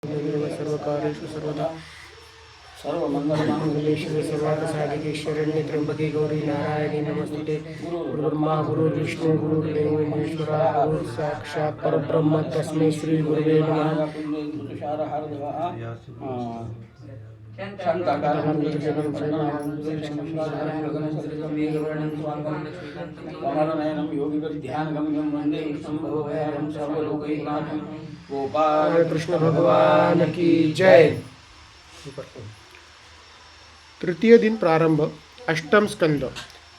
सर्वकार्येषु सर्वदा सर्वमंगलमांगल्ये शिवे सर्वार्थसाधिके शरण्ये त्र्यंबके गौरी नारायणी नमस्तुते। गुरुर्ब्रह्मा गुरुर्विष्णु गुरुर्देवो महेश्वरा गुरुः साक्षात् परब्रह्म तस्मै श्री गुरुवे नमः। गोपाल कृष्ण भगवान की जय। तृतीय दिन प्रारंभ। अष्टम स्कंद।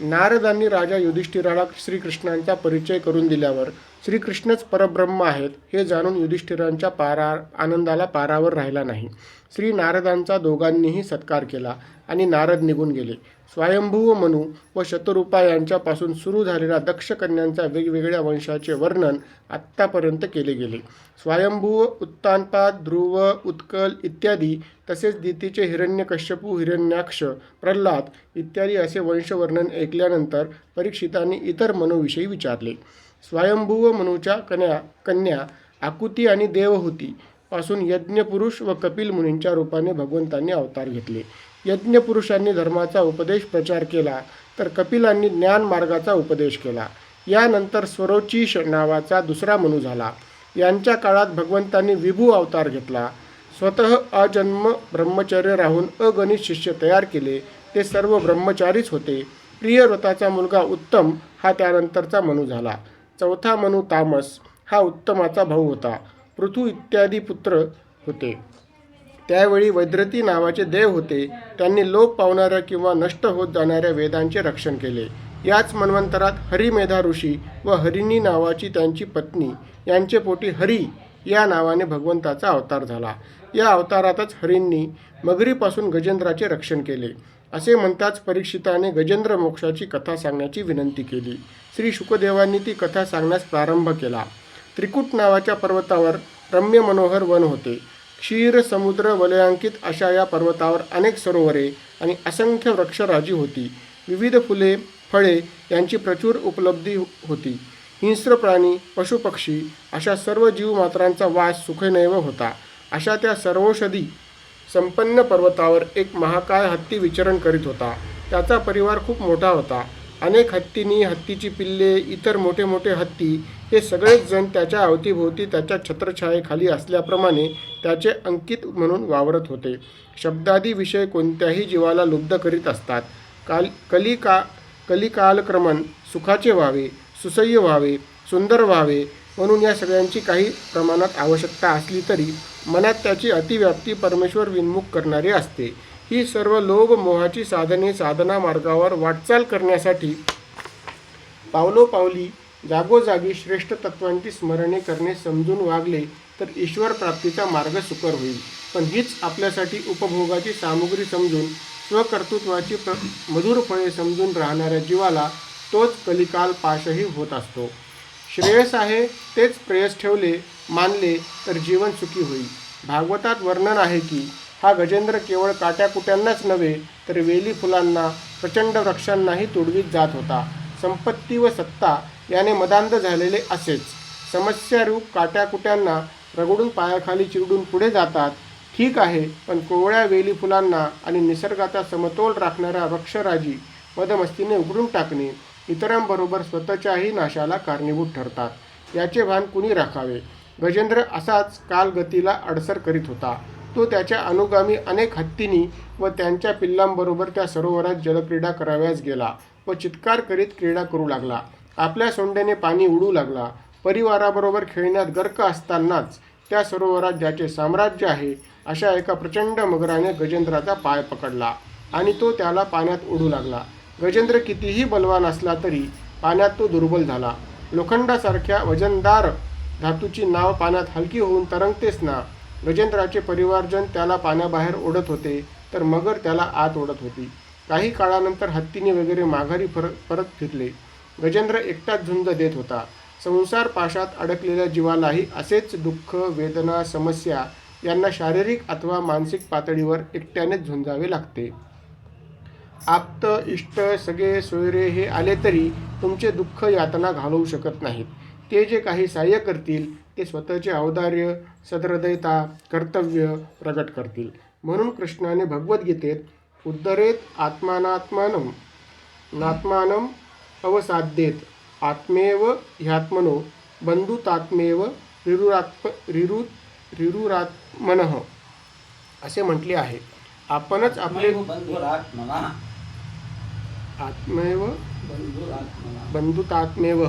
नारदांनी राजा युधिष्ठिराला श्रीकृष्णांचा परिचय करून दिल्यावर श्रीकृष्णच परब्रह्म आहेत हे जाणून युधिष्ठिरांच्या आनंदाला पारावर राहिला नाही। श्री नारदांचा दोघांनीही सत्कार केला आणि नारद निघून गेले। स्वयंभू मनु व शतरूपा यांच्यापासून सुरू झालेल्या दक्ष कन्यांच्या वेगवेगळ्या वंशाचे वर्णन आत्तापर्यंत केले गेले। स्वयंभू, उत्तानपाद, ध्रुव, उत्कल इत्यादी तसेच दितीचे हिरण्यकश्यपू, हिरण्याक्ष, प्रल्हाद इत्यादी असे वंशवर्णन ऐकल्यानंतर परीक्षितांनी इतर मनूविषयी विचारले। स्वयंभू मनुच्या कन्या आकुती आणि देवहूती पासून यज्ञपुरुष व कपिल मुनींच्या रूपाने भगवंतांनी अवतार घेतले। यज्ञपुरुषांनी धर्माचा उपदेश प्रचार केला तर कपिलांनी ज्ञान मार्गाचा उपदेश केला। यानंतर स्वरोचिष नावाचा दुसरा मनु झाला। यांच्या काळात भगवंतांनी विभू अवतार घेतला। स्वतः अजन्म ब्रह्मचर्य राहून अगणित शिष्य तयार केले। ते सर्व ब्रह्मचारीच होते। प्रियव्रताचा मुलगा उत्तम हा त्यानंतरचा मनु झाला। चौथा मनु तामस हा उत्तमाचा भाऊ होता। पृथु इत्यादी पुत्र होते। त्यावेळी वैद्रती नावाचे देव होते। त्यांनी लोप पावणाऱ्या किंवा नष्ट होत जाणाऱ्या वेदांचे रक्षण केले। याच मन्वंतरात हरिमेधा ऋषी व हरिणी नावाची त्यांची पत्नी यांचे पोटी हरी या नावाने भगवंताचा अवतार झाला। या अवतारातच हरींनी मगरीपासून गजेंद्राचे रक्षण केले। असे म्हणताच परीक्षिताने गजेंद्र मोक्षाची कथा सांगण्याची विनंती केली। श्री शुकदेवांनी ती कथा सांगण्यास प्रारंभ केला। त्रिकुट नावाच्या पर्वतावर रम्य मनोहर वन होते। क्षीर समुद्र वलयांकित अशा या पर्वतावर अनेक सरोवरे आणि असंख्य वृक्षराजी होती। विविध फुले फळे यांची प्रचूर उपलब्धी होती। हिंस्र प्राणी पशुपक्षी अशा सर्व जीवमात्रांचा वास सुखनैव होता। अशा त्या सर्वौषधी संपन्न पर्वतावर एक महाकाय हत्ती विचरण करीत होता। त्याचा परिवार खूप मोठा होता। अनेक हत्तींनी, हत्तीची पिल्ले, इतर मोठे मोठे हत्ती हे सगळेच जण त्याच्या अवतीभोवती त्याच्या छत्रछायेखाली असल्याप्रमाणे त्याचे अंकित म्हणून वावरत होते। शब्दादी विषय कोणत्याही जीवाला लुब्ध करीत असतात। कलिकालक्रमण सुखाचे व्हावे, सुसह्य व्हावे, सुंदर व्हावे म्हणून या सगळ्यांची काही प्रमाणात आवश्यकता असली तरी मनात त्याची अतिव्याप्ती परमेश्वर विन्मुख करणारी असते। ही सर्व लोभ मोहाची साधने साधना मार्गावर वाटचाल करण्यासाठी पावलोपावली जागोजागी श्रेष्ठ तत्वांची स्मरणे करणे समजून वागले तर ईश्वर प्राप्तीचा मार्ग सुकर होईल। पण हीच आपल्यासाठी उपभोगाची सामुग्री समजून स्वकर्तृत्वाची मधुर फळे समजून राहणाऱ्या जीवाला तोच कलिकाल पाशही होत असतो। श्रेयस आहे तेच प्रेयस ठेवले मानले तर जीवन सुखी होईल। भागवतात वर्णन आहे की हा गजेंद्र केवळ काट्याकुट्यांनाच नव्हे तर वेली फुलांना, प्रचंड वृक्षांनाही तुडवीत जात होता। संपत्ती व सत्ता याने मदांध झालेले असेच समस्यारूप काट्याकुट्यांना रगडून पायाखाली चिरडून पुढे जातात। ठीक आहे, पण कोवळ्या वेली फुलांना आणि निसर्गाचा समतोल राखणाऱ्या वृक्षराजी मदमस्तीने उघडून टाकणे इतरांबरोबर स्वतःच्याही नाशाला कारणीभूत ठरतात। याचे भान कुणी राखावे। गजेंद्र असाच कालगतीला अडसर करीत होता। तो त्याच्या अनुगामी अनेक हत्तींनी व त्यांच्या पिल्लांबरोबर त्या सरोवरात जलक्रीडा कराव्यास गेला व चित्कार करीत क्रीडा करू लागला। आपल्या सोंड्याने पाणी उडू लागला। परिवाराबरोबर खेळण्यात गर्क असतानाच त्या सरोवरात ज्याचे साम्राज्य आहे अशा एका प्रचंड मगराने गजेंद्राचा पाय पकडला आणि तो त्याला पाण्यात उडू लागला। गजेंद्र कितीही बलवान असला तरी पाण्यात तो दुर्बल झाला। लोखंडासारख्या वजनदार धातूची नाव पाण्यात हलकी होऊन तरंगतेच ना। गजेंद्राचे परिवारजन त्याला पाण्याबाहेर ओढत होते तर मगर त्याला आत ओढत होती। काही काळानंतर हत्तीने वगैरे माघारी परत फिरले। गजेंद्र एकटाच झुंज देत होता। संसार पाशात अडकलेल्या जीवालाही असेच दुःख, वेदना, समस्या यांना शारीरिक अथवा मानसिक पातळीवर एकट्यानेच झुंजावे लागते। आप्त, इष्ट, सगळे, सोयरे हे आले तरी तुमचे दुःख यातना घालवू शकत नाहीत। ते जे काही सहाय्य करतील ते स्वतःचे औदार्य, सदहृदयता, कर्तव्य प्रगट करतील. म्हणून कृष्णाने भगवद्गीतेत उद्धरेत आत्मानात्मानं नात्मानम अवसाद्येत आत्मेव ह्यात्मनो बंधुतात्मेव रिरुरात्मनः असे म्हटले आहे. आपणच आपले आत्मेव बंधुतात्मेव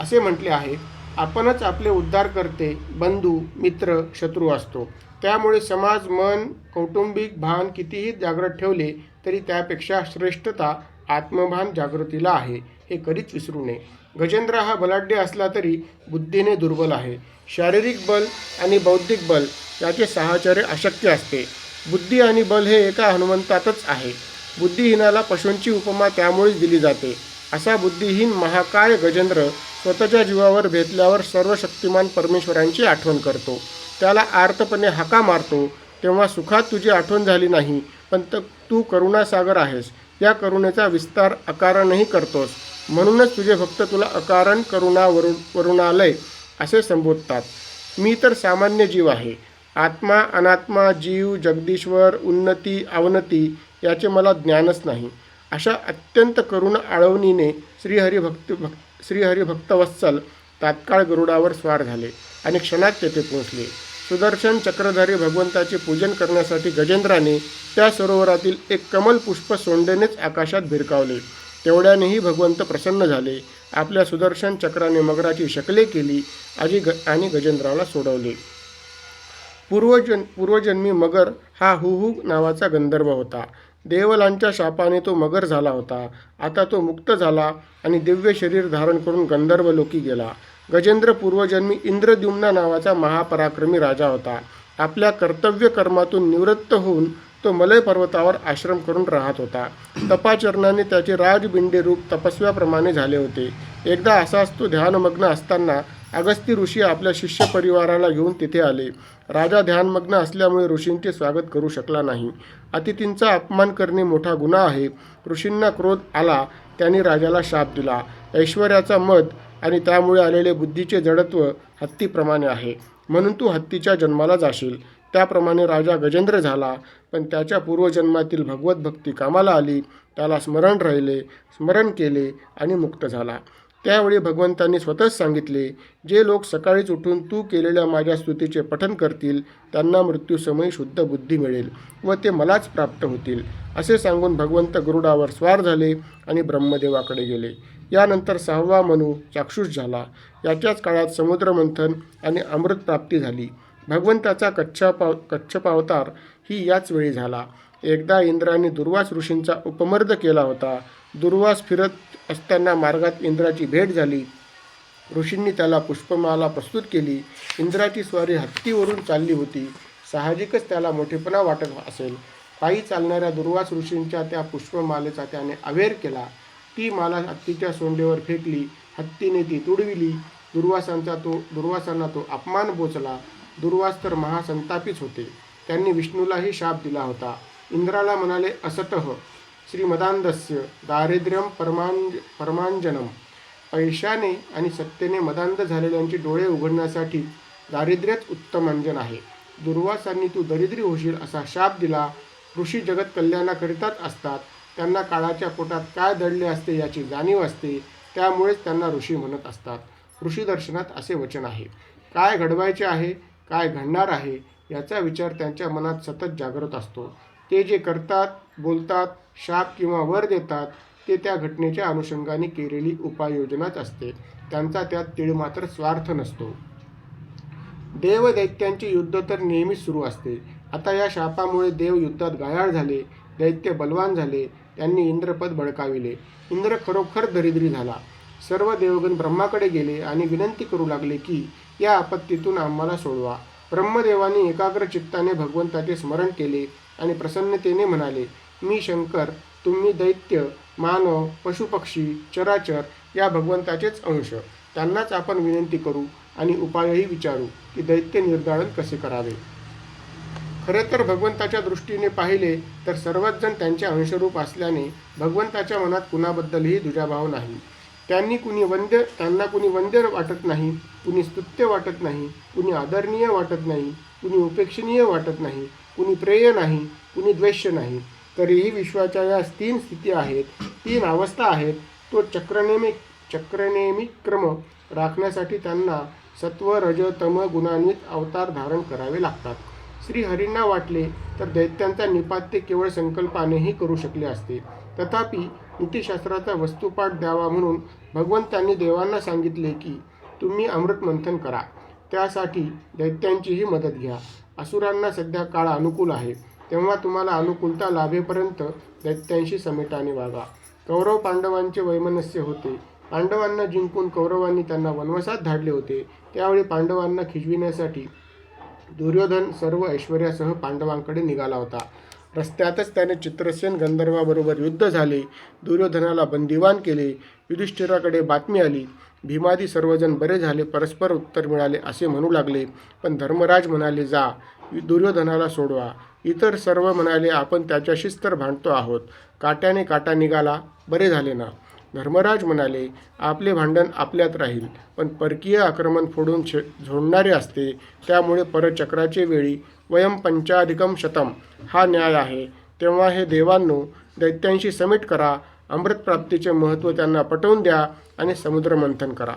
असे म्हटले आहे. आपणच आपले उद्धार करते, बंधू, मित्र, शत्रू असतो. त्यामुळे समाज, मन, कौटुंबिक भान कितीही जागृत ठेवले तरी त्यापेक्षा श्रेष्ठता आत्मभान जागृतीला आहे, हे कधीच विसरू नये. गजेंद्र हा बलाढ्य असला तरी बुद्धीने दुर्बल आहे. शारीरिक बल आणि बौद्धिक बल याचे साहचर्य अशक्य असते. बुद्धी आणि बल हे एका हनुमंतातच आहे. बुद्धिहीनाला पशूंची उपमा त्यामुळेच दिली जाते. असा बुद्धिहीन महाकाय गजेंद्र स्वतःच्या जीवावर बेतल्यावर सर्व शक्तिमान परमेश्वरांची आठवण करतो. त्याला आर्तपणे हाका मारतो. तेव्हा सुखात तुझी आठवण झाली नाही, पण तू करुणासागर आहेस. या करुणेचा विस्तार अकारणही करतोस. म्हणूनच तुझे भक्त तुला अकारण वरुणालय असे संबोधतात. मी तर सामान्य जीव आहे. आत्मा, अनात्मा, जीव, जगदीश्वर, उन्नती, अवनती याचे मला ज्ञानच नाही. अशा अत्यंत करुण आळवणीने श्रीहरिभक्तवत्सल तात्काळ गरुडावर स्वार झाले आणि क्षणात तेथे पोहोचले. सुदर्शन चक्रधारी भगवंताचे पूजन करण्यासाठी गजेंद्राने त्या सरोवरातील एक कमल पुष्प सोंडेनेच आकाशात भिरकावले. तेवढ्यानेही भगवंत प्रसन्न झाले. आपल्या सुदर्शन चक्राने मगराची शकले केली आणि गजेंद्राला सोडवले. पूर्वजन्मी मगर हा हुहू नावाचा गंधर्व होता. देवलांच्या शापाने तो मगर झाला होता. आता तो मुक्त झाला आणि दिव्य शरीर धारण करून गंधर्वलोकी गेला. गजेंद्र पूर्वजन्मी इंद्रद्युम्न नावाचा महापराक्रमी राजा होता. आपल्या कर्तव्य कर्मातून निवृत्त होऊन तो मलय पर्वतावर आश्रम करून राहत होता. तपाचरणाने त्याचे राजबिंडे रूप तपस्व्याप्रमाणे झाले होते. एकदा असाच तो ध्यानमग्न असताना अगस्ती ऋषी आपल्या शिष्य परिवाराला घेऊन तिथे आले. राजा ध्यानमग्न असल्यामुळे ऋषींचे स्वागत करू शकला नाही. अतिथींचा अपमान करणे मोठा गुन्हा आहे. ऋषींना क्रोध आला. त्यांनी राजाला शाप दिला. ऐश्वर्याचा मद आणि त्यामुळे आलेले बुद्धीचे जडत्व हत्तीप्रमाणे आहे, म्हणून तू हत्तीच्या जन्माला जाशील. त्याप्रमाणे राजा गजेंद्र झाला, पण त्याच्या पूर्वजन्मातील भगवत भक्ती कामाला आली. त्याला स्मरण केले आणि मुक्त झाला. त्यावेळी भगवंतांनी स्वतःच सांगितले, जे लोक सकाळीच उठून तू केलेल्या माझ्या स्तुतीचे पठन करतील त्यांना मृत्यूसमयी शुद्ध बुद्धी मिळेल व ते मलाच प्राप्त होतील. असे सांगून भगवंत गरुडावर स्वार झाले आणि ब्रह्मदेवाकडे गेले. यानंतर 6वा मनू चाक्षुष झाला. याच्याच काळात समुद्रमंथन आणि अमृत प्राप्ती झाली. भगवंताचा कच्छपावतार ही याच वेळी झाला. एकदा इंद्राने दुर्वास ऋषींचा उपमर्द केला होता. दुर्वास फिरत असताना मार्गात इंद्राची भेट झाली. ऋषींनी त्याला पुष्पमाला प्रस्तुत केली. इंद्राची स्वारी हत्तीवरून चालली होती. साहजिकच त्याला मोठेपणा वाटत असेल. पायी चालणाऱ्या दुर्वास ऋषींच्या त्या पुष्पमालेचा त्याने अवेर केला. ती माला हत्तीच्या सोंडेवर फेकली. हत्तीने ती तुडविली. दुर्वासांना तो अपमान बोचला. दुर्वास तर महासंतापीच होते. त्यांनी विष्णूलाही शाप दिला होता. इंद्राला म्हणाले, असतः श्रीमदांधस्य दारिद्र्यम परमांजनम. पैशाने आणि सत्तेने मदांध झालेल्यांची डोळे उघडण्यासाठी दारिद्र्यच उत्तम अंजन आहे. दुर्वासांनी तू दरिद्री होशील असा शाप दिला. ऋषी जगत कल्याणाकरिताच असतात. त्यांना काळाच्या पोटात काय दडले असते याची जाणीव असते. त्यामुळेच त्यांना ऋषी म्हणत असतात. ऋषी दर्शनात असे वचन आहे, काय घडवायचे आहे, काय घडणार आहे याचा विचार त्यांच्या मनात सतत जागृत असतो. ते जे करतात, बोलतात, शाप किंवा वर देतात ते त्या घटनेच्या अनुषंगाने केलेली उपाययोजनाच असते. त्यांचा त्यात तीळमात्र स्वार्थ नसतो. देवदैत्यांचे युद्ध तर नेहमीच सुरू असते. आता या शापामुळे देव युद्धात घायाळ झाले. दैत्य बलवान झाले. त्यांनी इंद्रपद बळकाविले. इंद्र खरोखर दरिद्री झाला. सर्व देवगण ब्रह्माकडे गेले आणि विनंती करू लागले की या आपत्तीतून आम्हाला सोडवा. ब्रह्मदेवाने एकाग्र चित्ताने भगवंताचे स्मरण केले आणि प्रसन्नतेने म्हणाले, मी शंकर, तुम्ही दैत्य, मानव, पशुपक्षी, चराचर या भगवंताचेच अंश. त्यांनाच आपण विनंती करू आणि उपायही विचारू की दैत्य निर्दालन कसे करावे. खरे तर भगवंताच्या दृष्टीने पाहिले तर सर्वच जण त्यांचे अंशरूप असल्याने भगवंताच्या मनात कुणाबद्दलही दुजाभाव नाही. त्यांना कुणी वंद्य वाटत नाही, कुणी स्तुत्य वाटत नाही, कुणी आदरणीय वाटत नाही, कुणी उपेक्षणीय वाटत नाही, कुणी प्रेय नाही, कुणी द्वेष्य नाही. तरीही विश्वाच्या या 3 स्थिती आहेत, 3 अवस्था आहेत. तो चक्रनेमी क्रम राखण्यासाठी त्यांना सत्व रज तम गुणान्वित अवतार धारण करावे लागतात. श्रीहरींना वाटले तर दैत्यांचा निपात ते केवळ संकल्पानेही करू शकले असते. तथापि नीतिशास्त्राचा वस्तुपाठ द्यावा म्हणून भगवंतांनी देवांना सांगितले की तुम्ही अमृत मंथन करा. त्यासाठी दैत्यांचीही मदत घ्या. असुरांना सध्या काळ अनुकूल आहे, तेव्हा तुम्हाला अनुकूलता लाभेपर्यंत दैत्यांशी समेटाने वागा. कौरव पांडवांचे वैमनस्य होते. पांडवांना जिंकून कौरवांनी त्यांना वनवासात धाडले होते. त्यावेळी पांडवांना खिजविण्यासाठी दुर्योधन सर्व ऐश्वर्यासह पांडवांकडे निघाला होता. रस्त्यातच त्याने चित्रसेन गंधर्वाबरोबर युद्ध झाले. दुर्योधनाला बंदिवान केले. युधिष्ठिराकडे बातमी आली. भीमादी सर्वजण बरे झाले, परस्पर उत्तर मिळाले असे म्हणू लागले. पण धर्मराज म्हणाले, जा, दुर्योधनाला सोडवा. इतर सर्व म्हणाले, आपण त्याच्याशीच तर भांडतो आहोत. काट्याने काटा निघाला, बरे झाले ना. धर्मराज म्हणाले, आपले भांडण आपल्यात राहील, पण परकीय आक्रमण फोडून झोडणारे असते. त्यामुळे परचक्राचे वेळी वयम पंचाधिकम शतम हा न्याय आहे. तेव्हा हे देवांनो, दैत्यांशी समेट करा. अमृतप्राप्तीचे महत्त्व त्यांना पटवून द्या आणि समुद्र मंथन करा.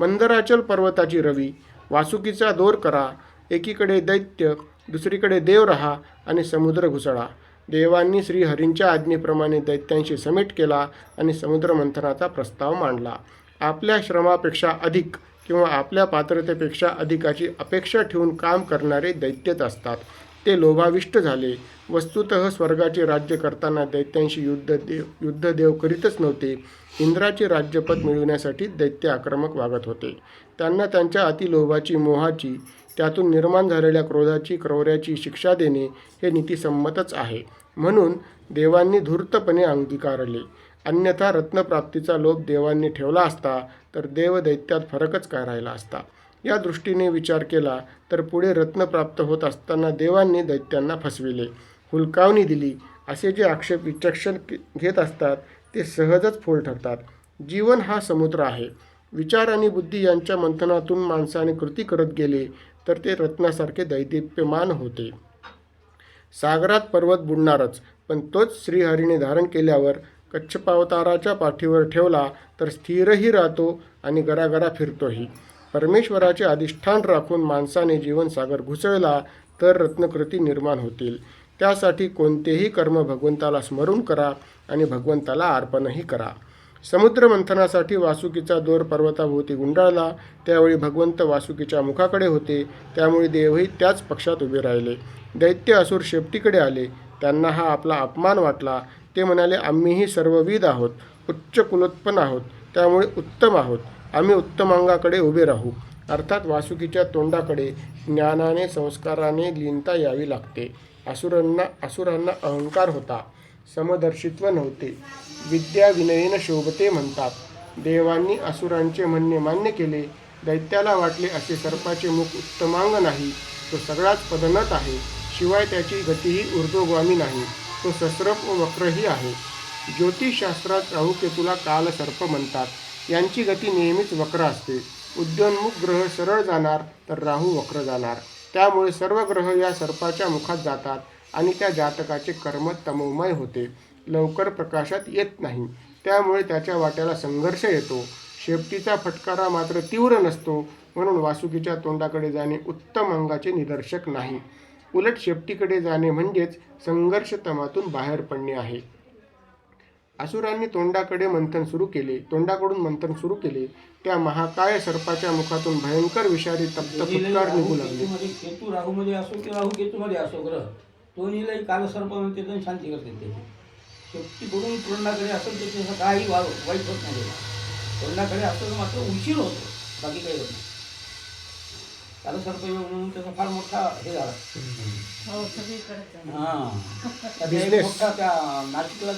मंदराचल पर्वताची रवी, वासुकीचा दोर करा. एकीकडे दैत्य, दुसरीकडे देव रहा आणि समुद्र घुसळा. देवांनी श्रीहरींच्या आज्ञेप्रमाणे दैत्यांशी समेट केला आणि समुद्र मंथनाचा प्रस्ताव मांडला. आपल्या श्रमापेक्षा अधिक किंवा आपल्या पात्रतेपेक्षा अधिकाची अपेक्षा ठेवून काम करणारे दैत्यच असतात. ते लोभाविष्ट झाले. वस्तुतः स्वर्गाचे राज्य करताना दैत्यांशी युद्धदेव करीतच नव्हते. इंद्राचे राज्यपद मिळविण्यासाठी दैत्य आक्रमक वागत होते. त्यांना त्यांच्या अतिलोभाची, मोहाची, त्यातून निर्माण झालेल्या क्रोधाची, क्रौर्याची शिक्षा देणे हे नीतिसंमतच आहे. म्हणून देवांनी धूर्तपणे अंगीकारले. अन्यथा रत्नप्राप्तीचा लोभ देवांनी ठेवला असता तर देवदैत्यात फरकच काय राहिला असता. या दृष्टीने विचार केला तर पुढे रत्न प्राप्त होत असताना देवांनी दैत्यांना फसविले, हुलकावणी दिली असे जे आक्षेप विचक्षण घेत असतात ते सहजच फोल ठरतात. जीवन हा समुद्र आहे. विचार आणि बुद्धी यांच्या मंथनातून माणसाने कृती करत गेले तर ते रत्नासारखे दैदिप्यमान होते. सागरात पर्वत बुडणारच, पण तोच श्रीहरीने धारण केल्यावर कच्छपावताराच्या पाठीवर ठेवला तर स्थिरही राहतो आणि गरागरा फिरतोही. परमेश्वराचे अधिष्ठान राखून माणसाने जीवनसागर घुसळला तर रत्नकृती निर्माण होतील. त्यासाठी कोणतेही कर्म भगवंताला स्मरून करा आणि भगवंताला अर्पणही करा. समुद्र मंथनासाठी वासुकीचा दोर पर्वताभोवती गुंडाळला. त्यावेळी भगवंत वासुकीच्या मुखाकडे होते, त्यामुळे देवही त्याच पक्षात उभे राहिले. दैत्य असुर शेपटीकडे आले. त्यांना हा आपला अपमान वाटला. ते म्हणाले, आम्हीही सर्वविध आहोत, उच्च कुलोत्पन्न आहोत, त्यामुळे उत्तम आहोत. आम्ही उत्तमांगाकडे उभे राहू. अर्थात वासुकीच्या तोंडाकडे ज्ञानाने, संस्काराने लीनता यावी लागते. असुरांना अहंकार होता, समदर्शित्व नव्हते. विद्या विनयेन शोभते म्हणतात. देवांनी असुरांचे म्हणणे मान्य केले. दैत्याला वाटले असे सर्पाचे मुख उत्तमांग नाही, तो सगळाच पदनत आहे. शिवाय त्याची गतीही ऊर्ध्वगामी नाही, तो सस्रप व वक्रही आहे. ज्योतिषशास्त्रात राहुकेतूला कालसर्प म्हणतात. यांची गती नेहमीच वक्र असते. उद्योन्मुख ग्रह सरळ जाणार तर राहू वक्र जाणार. त्यामुळे सर्व ग्रह या सर्पाच्या मुखात जातात आणि त्या जातकाचे कर्म तमोमय होते, लवकर प्रकाशात येत नाही. त्यामुळे त्याच्या वाट्याला संघर्ष येतो. शेपटीचा फटकारा मात्र तीव्र नसतो. म्हणून वासुकीच्या तोंडाकडे जाणे उत्तम अंगाचे निदर्शक नाही. उलट शेपटीकडे जाणे म्हणजेच संघर्षतमातून बाहेर पडणे आहे. असुरांनी तोंडाकडून मंथन सुरू केले. त्या महाकाय सर्पाच्या मुखातून भयंकर विषारी तप्त फुटकार निघू लागले. केतू राहूमध्ये असो की राहू केतूमध्ये असो ग्रह, तो निलय कालसर्पामध्ये त्याची शांती करते. त्याची शेपटी करून तोंडाकडे असेल तर त्याचं काही वाईट होत नाही. तोंडाकडे असेल मात्र उशीर होतो, बाकी काही होत नाही. कालसर्प म्हणून त्याचा फार मोठा हे झाला. मोठा त्या नाशिकला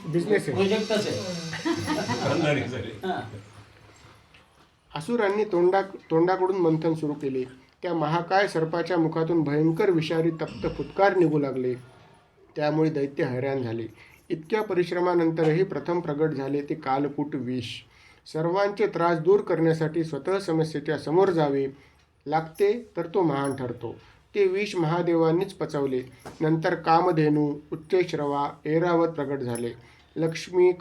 बिझनेस प्रोजेक्टच आहे. असुरांनी तोंडाकडून मंथन सुरू केले. त्या महाकाय सर्पाच्या मुखातून भयंकर विषारी तप्त फुटकार निघू लागले. त्यामुळे दैत्य हैराण झाले. इतक्या परिश्रमानंतरही प्रथम प्रगट झाले ते कालकूट विष. सर्वांचे त्रास दूर करण्यासाठी स्वतः समस्येच्या समोर जावे लागते तर तो महान ठरतो. ते विष महादेवांनीच पचवले. नंतर कामधेनू, उच्चैश्रवा, ऐरावत प्रगट झाले. लक्ष्मी,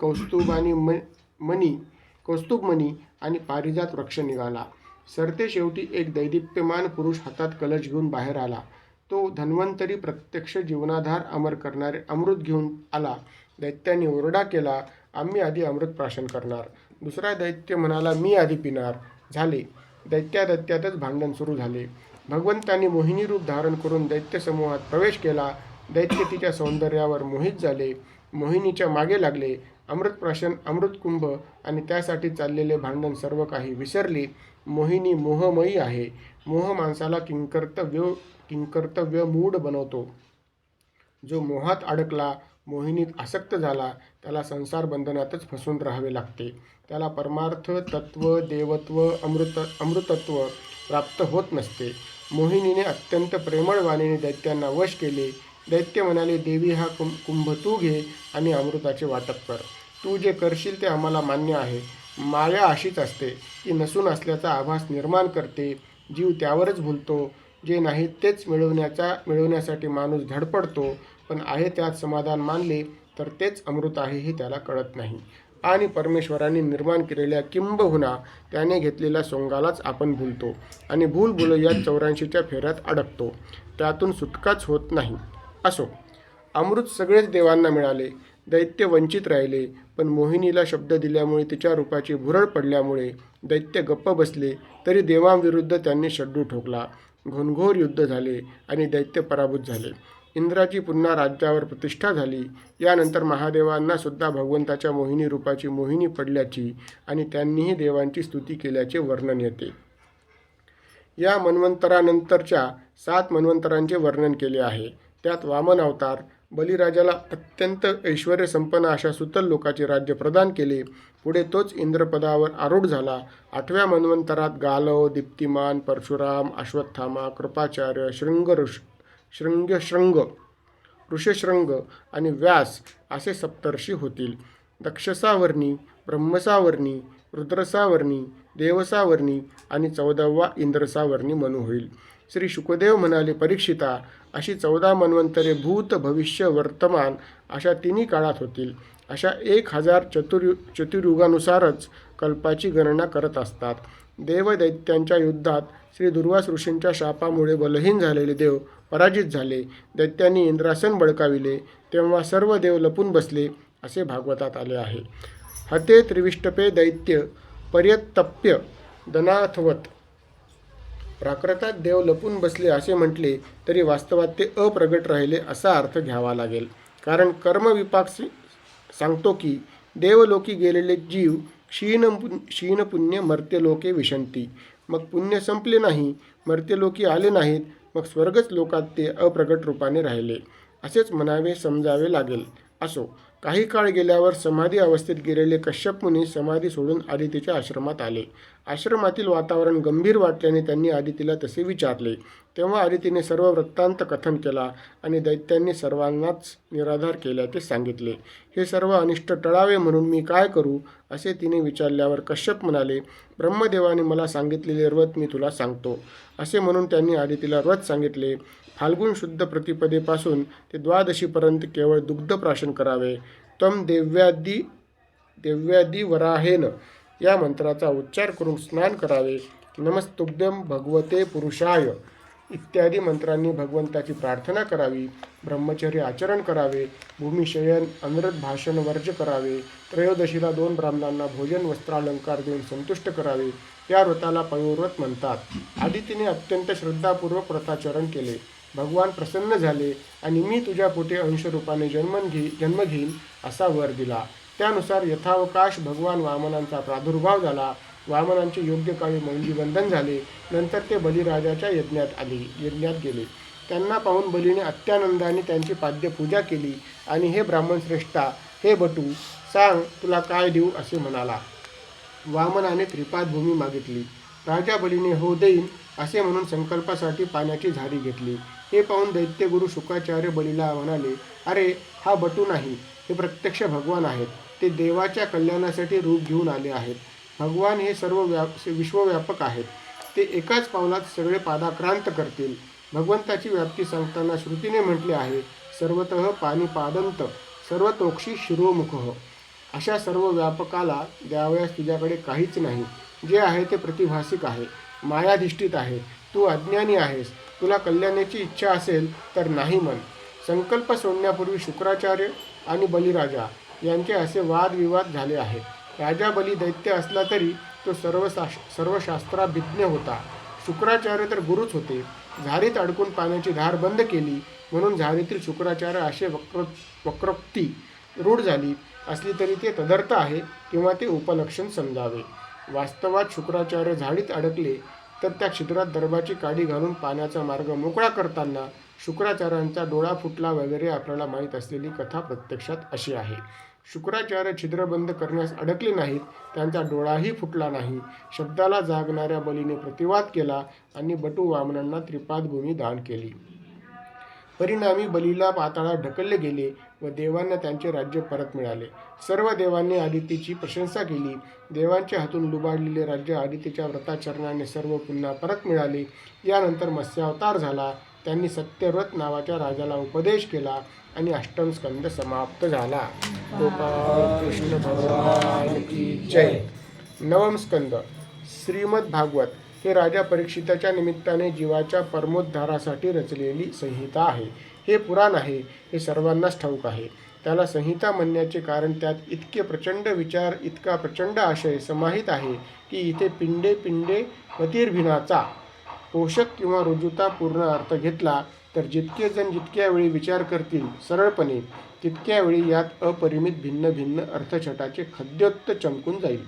कौस्तुभमणी आणि पारिजात वृक्ष निघाला. सरते शेवटी एक दैदिप्यमान पुरुष हातात कलश घेऊन बाहेर आला. तो धन्वंतरी प्रत्यक्ष जीवनाधार अमर करणारे अमृत घेऊन आला. दैत्यांनी ओरडा केला, आम्ही आधी अमृत प्राशन करणार. दुसरा दैत्य म्हणाला, मी आधी पिणार. झाले. दैत्यातच भांडण सुरू झाले. भगवंतांनी मोहिनी रूप धारण करून दैत्य समूहात प्रवेश केला. दैत्य तिच्या सौंदर्यावर मोहित झाले. मोहिनीच्या मागे लागले. अमृतप्राशन, अमृतकुंभ आणि त्यासाठी चाललेले भांडण सर्व काही विसरले. मोहिनी मोहमयी आहे. मोह माणसाला किंकर्तव्य मूढ बनवतो. जो मोहात अडकला, मोहिनीत आसक्त झाला, त्याला संसार बंधनातच फसून राहावे लागते. त्याला परमार्थ तत्व, देवत्व, अमृतत्व प्राप्त होत नसते. मोहिनीने अत्यंत प्रेमळ वाणीने दैत्यांना वश केले. दैत्य म्हणाले, देवी, हा कुंभ तू घे आणि अमृताचे वाटप कर. तू जे करशील ते आम्हाला मान्य आहे. माया अशीच असते, ती नसून असल्याचा आभास निर्माण करते. जीव त्यावरच भुलतो. जे नाही तेच मिळवण्यासाठी माणूस धडपडतो. पण आहे त्यात समाधान मानले तर तेच अमृत आहे हे त्याला कळत नाही. आणि परमेश्वराने निर्माण केलेल्या किंबहुना त्याने घेतलेल्या सोंगालाच आपण भुलतो आणि भूल या 84च्या फेऱ्यात अडकतो. त्यातून सुटकाच होत नाही. असो, अमृत सगळेच देवांना मिळाले. दैत्य वंचित राहिले. पण मोहिनीला शब्द दिल्यामुळे, तिच्या रूपाची भुरळ पडल्यामुळे दैत्य गप्प बसले. तरी देवांविरुद्ध त्यांनी शड्डू ठोकला. घनघोर युद्ध झाले आणि दैत्य पराभूत झाले. इंद्राची पुन्हा राज्यावर प्रतिष्ठा झाली. यानंतर महादेवांना सुद्धा भगवंताच्या मोहिनी रूपाची मोहिनी पडल्याची आणि त्यांनीही देवांची स्तुती केल्याचे वर्णन येते. या मन्वंतरानंतरच्या 7 मन्वंतरांचे वर्णन केले आहे. त्यात वामन अवतार, बलिराजाला अत्यंत ऐश्वर्यसंपन्न अशा सुतल लोकाचे राज्य प्रदान केले. पुढे तोच इंद्रपदावर आरूढ झाला. 8व्या मन्वंतरात गालव, दीप्तिमान, परशुराम, अश्वत्थामा, कृपाचार्य, ऋष्यशृंग आणि व्यास असे सप्तर्षी होतील. दक्षसावर्णी, ब्रह्मसावर्णी, रुद्रसावर्णी, देवसावर्णी आणि 14वा इंद्रसावर्णी मनू होईल. श्री शुकदेव म्हणाले, परीक्षिता, अशी 14 मन्वंतरे भूत, भविष्य, वर्तमान अशा तिन्ही काळात होतील. अशा 1000 चतुर्युगानुसारच कल्पाची गणना करत असतात. देवदैत्यांच्या युद्धात श्री दुर्वास ऋषींच्या शापामुळे बलहीन झालेले देव पराजित झाले. दैत्यांनी इंद्रासन बळकाविले, तेव्हा सर्व देव लपून बसले असे भागवतात आले आहे. हते त्रिविष्टपे दैत्य पर्यत्तप्य दनाथवत. प्राकृतात देव लपून बसले असे म्हटले तरी वास्तवात ते अप्रगट राहिले असा अर्थ घ्यावा लागेल. कारण कर्मविपाक सांगतो की देवलोकी गेलेले जीव क्षीणपुण्य मर्त्यलोके विशंती. मग पुण्य संपले नाही, मर्त्यलोकी आले नाहीत, मग स्वर्गच लोकात ते अप्रगट रूपाने राहिले असेच म्हणावे, समजावे लागेल. असो, काही काळ गेल्यावर समाधी अवस्थेत गेलेले कश्यप मुनी समाधी सोडून आदितीच्या आश्रमात आले. आश्रमातील वातावरण गंभीर वाटल्याने त्यांनी आदितीला तसे विचारले. तेव्हा आदितीने सर्व वृत्तांत कथन केला आणि दैत्यांनी सर्वांनाच निराधार केल्याचे सांगितले. हे सर्व अनिष्ट टळावे म्हणून मी काय करू असे तिने विचारल्यावर कश्यप म्हणाले, ब्रह्मदेवाने मला सांगितलेले व्रत मी तुला सांगतो. असे म्हणून त्यांनी आदितीला व्रत सांगितले. फाल्गुन शुद्ध प्रतिपदेपासून ते द्वादशीपर्यंत केवळ दुग्धप्राशन करावे. त्वं देव्यादी वराहेन या मंत्राचा उच्चार करून स्नान करावे. नमस्तुभ्यं भगवते पुरुषाय इत्यादी मंत्रांनी भगवंताची प्रार्थना करावी. ब्रह्मचर्य आचरण करावे. भूमिशयन, अनृत भाषण वर्ज करावे. त्रयोदशीला 2 ब्राह्मणांना भोजन, वस्त्रालंकार देऊन संतुष्ट करावे. या व्रताला पयोव्रत म्हणतात. आदितीने अत्यंत श्रद्धापूर्वक व्रताचरण केले. भगवान प्रसन्न झाले आणि मी तुझ्या पोटी अंशरूपाने जन्म घेईन असा वर दिला. त्यानुसार यथावकाश भगवान वामनांचा प्रादुर्भाव झाला. वामनांचे योग्य काळी मौंजीबंधन झाले. नंतर ते बलिराजाच्या यज्ञात गेले. त्यांना पाहून बलीने अत्यानंदाने त्यांची पाद्यपूजा केली आणि हे ब्राह्मण श्रेष्ठा, हे बटू, सांग तुला काय देऊ असे म्हणाला. वामनाने त्रिपाद भूमी मागितली. राजा बलीने हो देईन असे म्हणून संकल्पासाठी पाण्याची झारी घेतली. हे पाहून दैत्यगुरु शुकाचार्य बलीला म्हणाले, अरे हा बटू नाही, हे प्रत्यक्ष भगवान आहेत. ते देवाच्या कल्याणासाठी रूप घेऊन आले आहेत. भगवान हे सर्व विश्वव्यापक आहेत. ते एकाच पावलात सगळे पादाक्रांत करतील. भगवंताची व्याप्ती सांगताना श्रुतीने म्हटले आहे, सर्वतः पाणीपादंत सर्वतोक्षी शिरोमुखः. अशा सर्व व्यापकाला द्यावयास तुझ्याकडे काहीच नाही. जे आहे ते प्रतिभासिक आहे, मायाधिष्ठित आहे. तू अज्ञानी आहेस. तुला कल्याणाची इच्छा असेल तर नाही म्हण. संकल्प सोडण्यापूर्वी शुक्राचार्य आणि बलिराजा यांचे असे वादविवाद झाले आहेत. राजा बली दैत्य असला तरी तो सर्व शास्त्राभिज्ञ होता. शुक्राचार्य तर गुरुच होते. झारीत अडकून पाण्याची धार बंद केली म्हणून झारीतील शुक्राचार्य असे वक्रोक्ती रूढ झाली असली तरी ते तदर्थ आहे किंवा ते उपलक्षण समजावे. वास्तवात शुक्राचार्य झाडीत अडकले तर त्या छिद्रात दर्भाची काडी घालून पाण्याचा मार्ग मोकळा करताना शुक्राचार्यांचा डोळा फुटला वगैरे आपल्याला माहीत असलेली कथा प्रत्यक्षात अशी आहे. शुक्राचार्य छिद्र बंद करण्यास अडकले नाहीत, त्यांचा डोळाही फुटला नाही. शब्दाला जागणाऱ्या बलीने प्रतिवाद केला आणि बटू वामनांना त्रिपादभूमी दान केली. परिणामी बलीला पाताळात ढकलले गेले व देवांना त्यांचे राज्य परत मिळाले. सर्व देवांनी आदितीची प्रशंसा केली. देवांच्या हातून लुबाडलेले राज्य आदितीच्या व्रताचरणाने सर्व पुन्हा परत मिळाले. यानंतर मत्स्यावतार झाला. त्यांनी सत्यव्रत नावाच्या राजाला उपदेश केला आणि अष्टम स्कंद समाप्त झाला. गोपाळ कृष्ण भगवान की जय. नवम स्कंद श्रीमद भागवत हे राजा परीक्षिताच्या निमित्ताने जीवाच्या परमोद्धारासाठी रचलेली संहिता आहे. हे पुराण आहे, हे सर्वांनाच ठाऊक आहे. त्याला संहिता म्हणण्याचे कारण त्यात इतके प्रचंड विचार, इतका प्रचंड आशय समाहित आहे की इथे पिंडे पिंडे मतिर्भिनाचा पोषक किंवा रुजुता पूर्ण अर्थ घेतला तर जितके जण जितक्या वेळी विचार करतील सरळपणे तितक्या वेळी यात अपरिमित भिन्न भिन्न अर्थछटाचे खद्योत्त चमकून जाईल.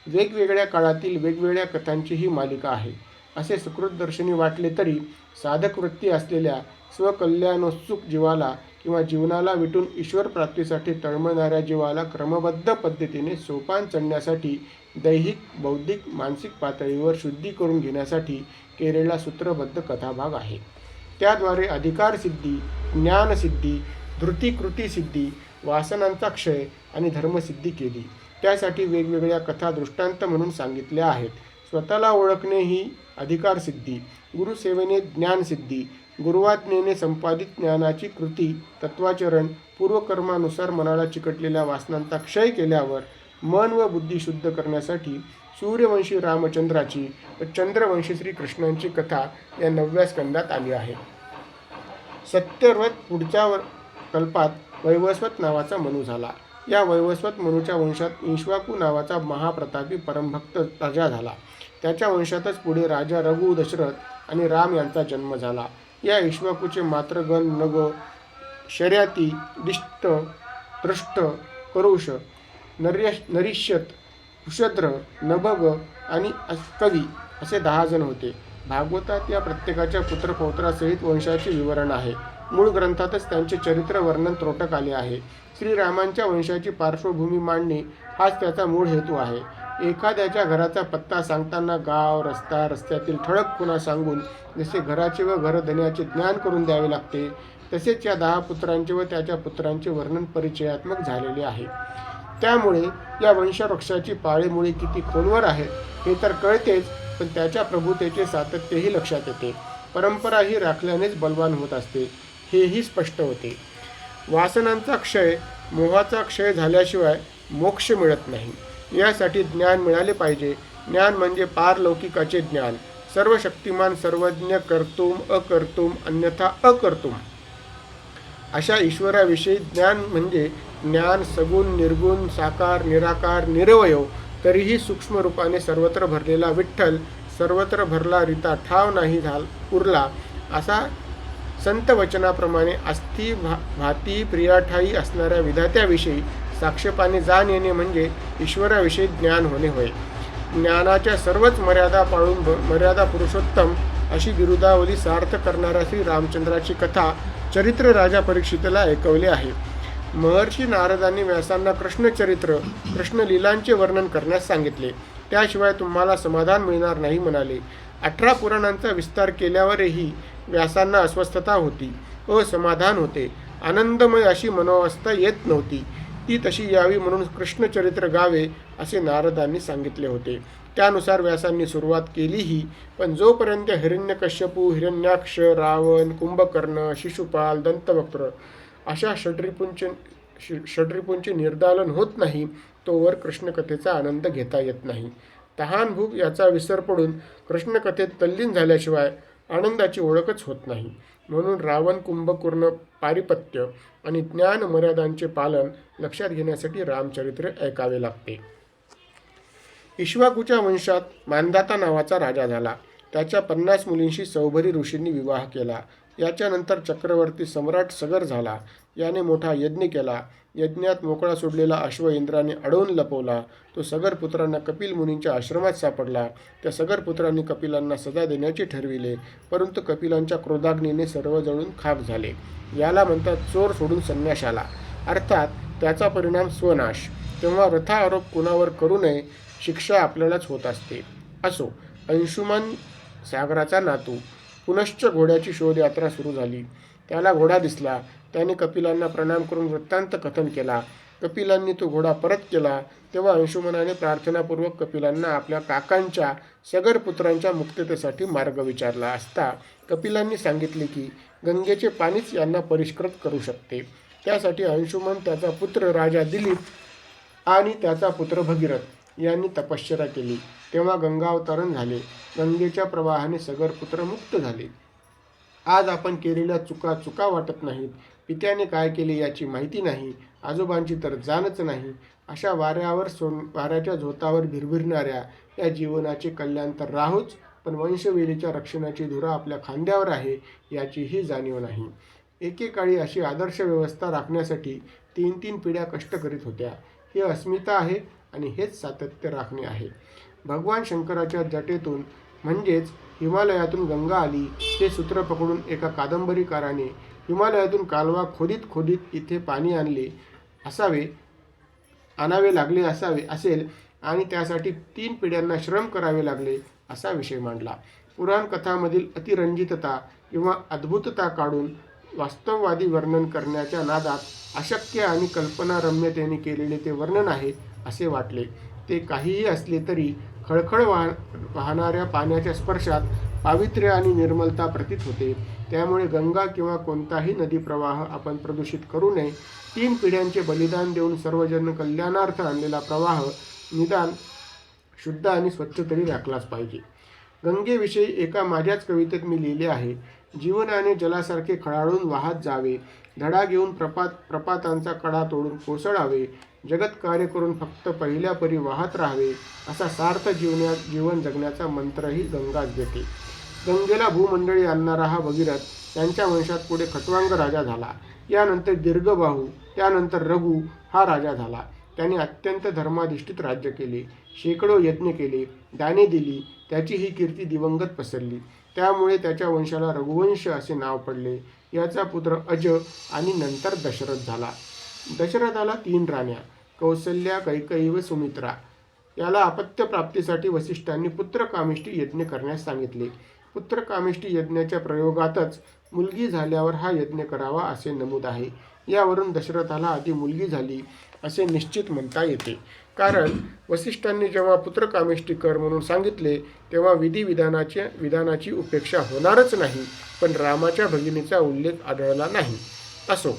वेगवेगळ्या काळातील वेगवेगळ्या कथांची ही मालिका आहे असे सुकृतदर्शनी वाटले तरी साधक वृत्ती असलेल्या स्वकल्याणोत्सुक जीवाला किंवा जीवनाला विटून ईश्वर प्राप्तीसाठी तळमळणाऱ्या जीवाला क्रमबद्ध पद्धतीने सोपान चढण्यासाठी दैहिक, बौद्धिक, मानसिक पातळीवर शुद्धी करून घेण्यासाठी केलेला सूत्रबद्ध कथाभाग आहे. त्याद्वारे अधिकारसिद्धी, ज्ञानसिद्धी, धृतीकृतीसिद्धी, वासनांचा क्षय आणि धर्मसिद्धी केली. त्यासाठी वेगवेगळ्या कथा दृष्टांत म्हणून सांगितल्या आहेत. स्वतःला ओळखणे ही अधिकारसिद्धी, गुरुसेवेने ज्ञानसिद्धी, गुरुवाज्ञेने संपादित ज्ञानाची कृती, तत्वाचरण, पूर्वकर्मानुसार मनाला चिकटलेल्या वासनांचा क्षय केल्यावर मन व बुद्धी शुद्ध करण्यासाठी सूर्यवंशी रामचंद्राची व चंद्रवंशी श्रीकृष्णांची कथा या 9व्या स्कंदात आली आहे. सत्यव्रत पुढच्या कल्पात वैवस्वत नावाचा मनू झाला. या वैवस्वत मनूच्या वंशात इक्ष्वाकू नावाचा महाप्रतापी परमभक्त राजा झाला. त्याच्या वंशातच पुढे राजा रघु, दशरथ आणि राम यांचा जन्म झाला. या इक्ष्वाकूचे मातृगण नग, शर्याती, दिष्ट, दृष्ट, करुष, नरिष्यत, कुशद्र, नभग आणि कवी असे 10 जण होते. भागवतात या प्रत्येकाच्या पुत्रपौत्रासहित वंशाचे विवरण आहे. मूळ ग्रंथातच त्यांचे चरित्र वर्णन त्रोटक आले आहे. श्रीरामांच्या वंशाची पार्श्वभूमी मांडणे हाच त्याचा मूळ हेतू आहे. एखाद्याच्या घराचा पत्ता सांगताना गाव, रस्ता, रस्त्यातील ठळक खुणा सांगून जसे घराचे व घरधन्याचे ज्ञान करून द्यावे लागते, तसेच या 10 पुत्रांचे व त्याच्या पुत्रांचे वर्णन परिचयात्मक झालेले आहे. त्यामुळे या वंशवृक्षाची पाळेमुळे किती खोलवर आहेत हे तर कळतेच, पण त्याच्या प्रभुतेचे सातत्यही लक्षात येते. परंपरा ही राखल्यानेच बलवान होत असते हेही स्पष्ट होते. वासनांचा क्षय, मोहाचा क्षय झाल्याशिवाय मोक्ष मिळत नाही. यासाठी ज्ञान मिळाले पाहिजे. ज्ञान म्हणजे पारलौकिकाचे ज्ञान, सर्वशक्तिमान, सर्वज्ञ, कर्तुम अकर्तुम अन्यथा अकर्तुम अशा ईश्वराविषयी ज्ञान म्हणजे ज्ञान सगुण, निर्गुण, साकार, निराकार, निरवयव, तरीही सूक्ष्म रूपाने सर्वत्र भरलेला विठ्ठल, सर्वत्र भरला रीता ठाव नाही उरला असा संत वचनाप्रमाणे अस्थि भाती प्रियाठाई असणाऱ्या विधात्याविषयी साक्षेपाने जाण येणे म्हणजे ईश्वराविषयी ज्ञान होणे होय. ज्ञानाच्या सर्वच मर्यादा पाळून मर्यादा पुरुषोत्तम अशी बिरुदावली सार्थ करणाऱ्या श्री रामचंद्राची कथा चरित्र राजा परीक्षितला ऐकवले आहे. महर्षी नारदांनी व्यासांना कृष्णचरित्र, कृष्णलीलांचे वर्णन करण्यास सांगितले. त्याशिवाय तुम्हाला समाधान मिळणार नाही म्हणाले. 18 पुराणांचा विस्तार केल्यावरही व्यासांना अस्वस्थता होती, असमाधान होते. आनंदमय अशी मनोवस्था येत नव्हती. ती तशी यावी म्हणून कृष्णचरित्र गावे असे नारदांनी सांगितले होते. त्यानुसार व्यासांनी सुरुवात केलीही, पण जोपर्यंत हिरण्यकश्यपू, हिरण्याक्ष, रावण, कुंभकर्ण, शिशुपाल, दंतवक्त्र अशा षड्रिपूंचे निर्दालन होत नाही, तोवर कृष्णकथेचा आनंद घेता येत नाही. तहान भूक याचा विसर पडून कृष्णकथेत तल्लीन झाल्याशिवाय आनंदाची ओळखच होत नाही. म्हणून रावण, कुंभकर्ण, पारिपत्य आणि ज्ञान मर्यादांचे पालन लक्षात घेण्यासाठी रामचरित्र ऐकावे लागते. इक्ष्वाकूच्या वंशात मांधाता नावाचा राजा झाला. त्याच्या 50 मुलींशी सौभरी ऋषींनी विवाह केला. याच्यानंतर चक्रवर्ती सम्राट सगर झाला. याने मोठा यज्ञ केला. यज्ञात मोकळा सोडलेला अश्व इंद्राने अडवून लपवला. तो सगर पुत्रांना कपिल मुनींच्या आश्रमात सापडला. त्या सगर पुत्रांनी कपिलांना सजा देण्याचे ठरविले, परंतु कपिलांच्या क्रोधाग्नीने सर्व जळून खाक झाले. याला म्हणतात चोर सोडून संन्यास आला, अर्थात त्याचा परिणाम स्वनाश. तेव्हा वृथा कुणावर करू नये, शिक्षा आपल्यालाच होत असते. असो, अंशुमन सागराचा नातू. पुनश्च घोड्याची शोधयात्रा सुरू झाली. त्याला घोडा दिसला. त्याने कपिलांना प्रणाम करून वृत्तांत कथन केला. कपिलांनी तो घोडा परत केला. तेव्हा अंशुमनाने प्रार्थनापूर्वक कपिलांना आपल्या काकांच्या सगर पुत्रांच्या मुक्ततेसाठी मार्ग विचारला असता कपिलांनी सांगितले की गंगेचे पाणीच यांना परिष्कृत करू शकते. त्यासाठी अंशुमन, त्याचा पुत्र राजा दिलीप आणि त्याचा पुत्र भगीरथ यांनी तपश्चर्या केली. तेव्हा गंगावतरण झाले. गंगेच्या प्रवाहाने सगर पुत्र मुक्त झाले. आज आपण केलेल्या चुका वाटत नाहीत. पित्याने काय केले याची माहिती नाही, आजोबांची तर जाणच नाही. अशा वाऱ्याच्या झोतावर भिरभिरणाऱ्या या जीवनाचे कल्याण तर राहोच, पण वंशवेलीच्या रक्षणाची धुरा आपल्या खांद्यावर आहे याचीही जाणीव नाही. एकेकाळी अशी आदर्श व्यवस्था राखण्यासाठी 3-3 पिढ्या कष्ट करीत होत्या. ही अस्मिता आहे आणि हेच सातत्य राखणे आहे. भगवान शंकराच्या जटेतून म्हणजेच हिमालयातून गंगा आली हे सूत्र पकडून एका कादंबरीकाराने हिमालयातून कालवा खोदीत इथे पाणी आणावे लागले असेल आणि त्यासाठी 3 पिढ्यांना श्रम करावे लागले असा विषय मांडला. पुराण कथामधील अतिरंजितता किंवा अद्भुतता काढून वास्तववादी वर्णन करण्याच्या नादात अशक्य आणि कल्पनारम्यतेने केलेले ते वर्णन आहे असे वाटले. ते काहीही असले तरी खळखळ वाहणाऱ्या पाण्याच्या स्पर्शात पावित्र्य आणि निर्मलता प्रतीत होते. त्यामुळे गंगा किंवा कोणताही नदी प्रवाह आपण प्रदूषित करू नये. 3 पिढ्यांचे बलिदान देऊन सर्वजन कल्याणार्थ आणलेला प्रवाह निदान शुद्ध आणि स्वच्छ तरी राखलाच पाहिजे. गंगेविषयी एका माझ्याच कवितेत मी लिहिले आहे, जीवनाने जलासारखे खळाळून वाहत जावे, धडा घेऊन प्रपातांचा कडा तोडून कोसळावे, जगत कार्य करून फक्त पहिल्या परी वाहत राहावे, असा सार्थ जीवन जगण्याचा मंत्रही गंगाच देते. गंगेला भूमंडळी आणणारा हा भगीरथ त्यांच्या वंशात पुढे खट्वांग राजा झाला. यानंतर दीर्घबाहू, त्यानंतर रघु हा राजा झाला. त्याने अत्यंत धर्माधिष्ठित राज्य केले, शेकडो यज्ञ केले, दाने दिली. त्याची ही कीर्ती दिवंगत पसरली. त्यामुळे त्याच्या वंशाला रघुवंश असे नाव पडले. याचा पुत्र अज आणि नंतर दशरथ झाला. दशरथाला 3 राण्या, कौसल्या, कैकेयी व सुमित्रा. याला अपत्य प्राप्तीसाठी वसिष्ठांनी पुत्रकामेष्टी यज्ञ करण्यास सांगितले. पुत्रकामेष्टी यज्ञाच्या प्रयोगातच मुलगी झाल्यावर हा यज्ञ करावा असे नमूद आहे. यावरून दशरथाला आधी मुलगी झाली असे निश्चित म्हणता येते. कारण वसिष्ठांनी जेव्हा पुत्रकामेष्टी कर म्हणून सांगितले तेव्हा विधानाची उपेक्षा होणारच नाही, पण रामाच्या भगिनीचा उल्लेख आढळला नाही. असो,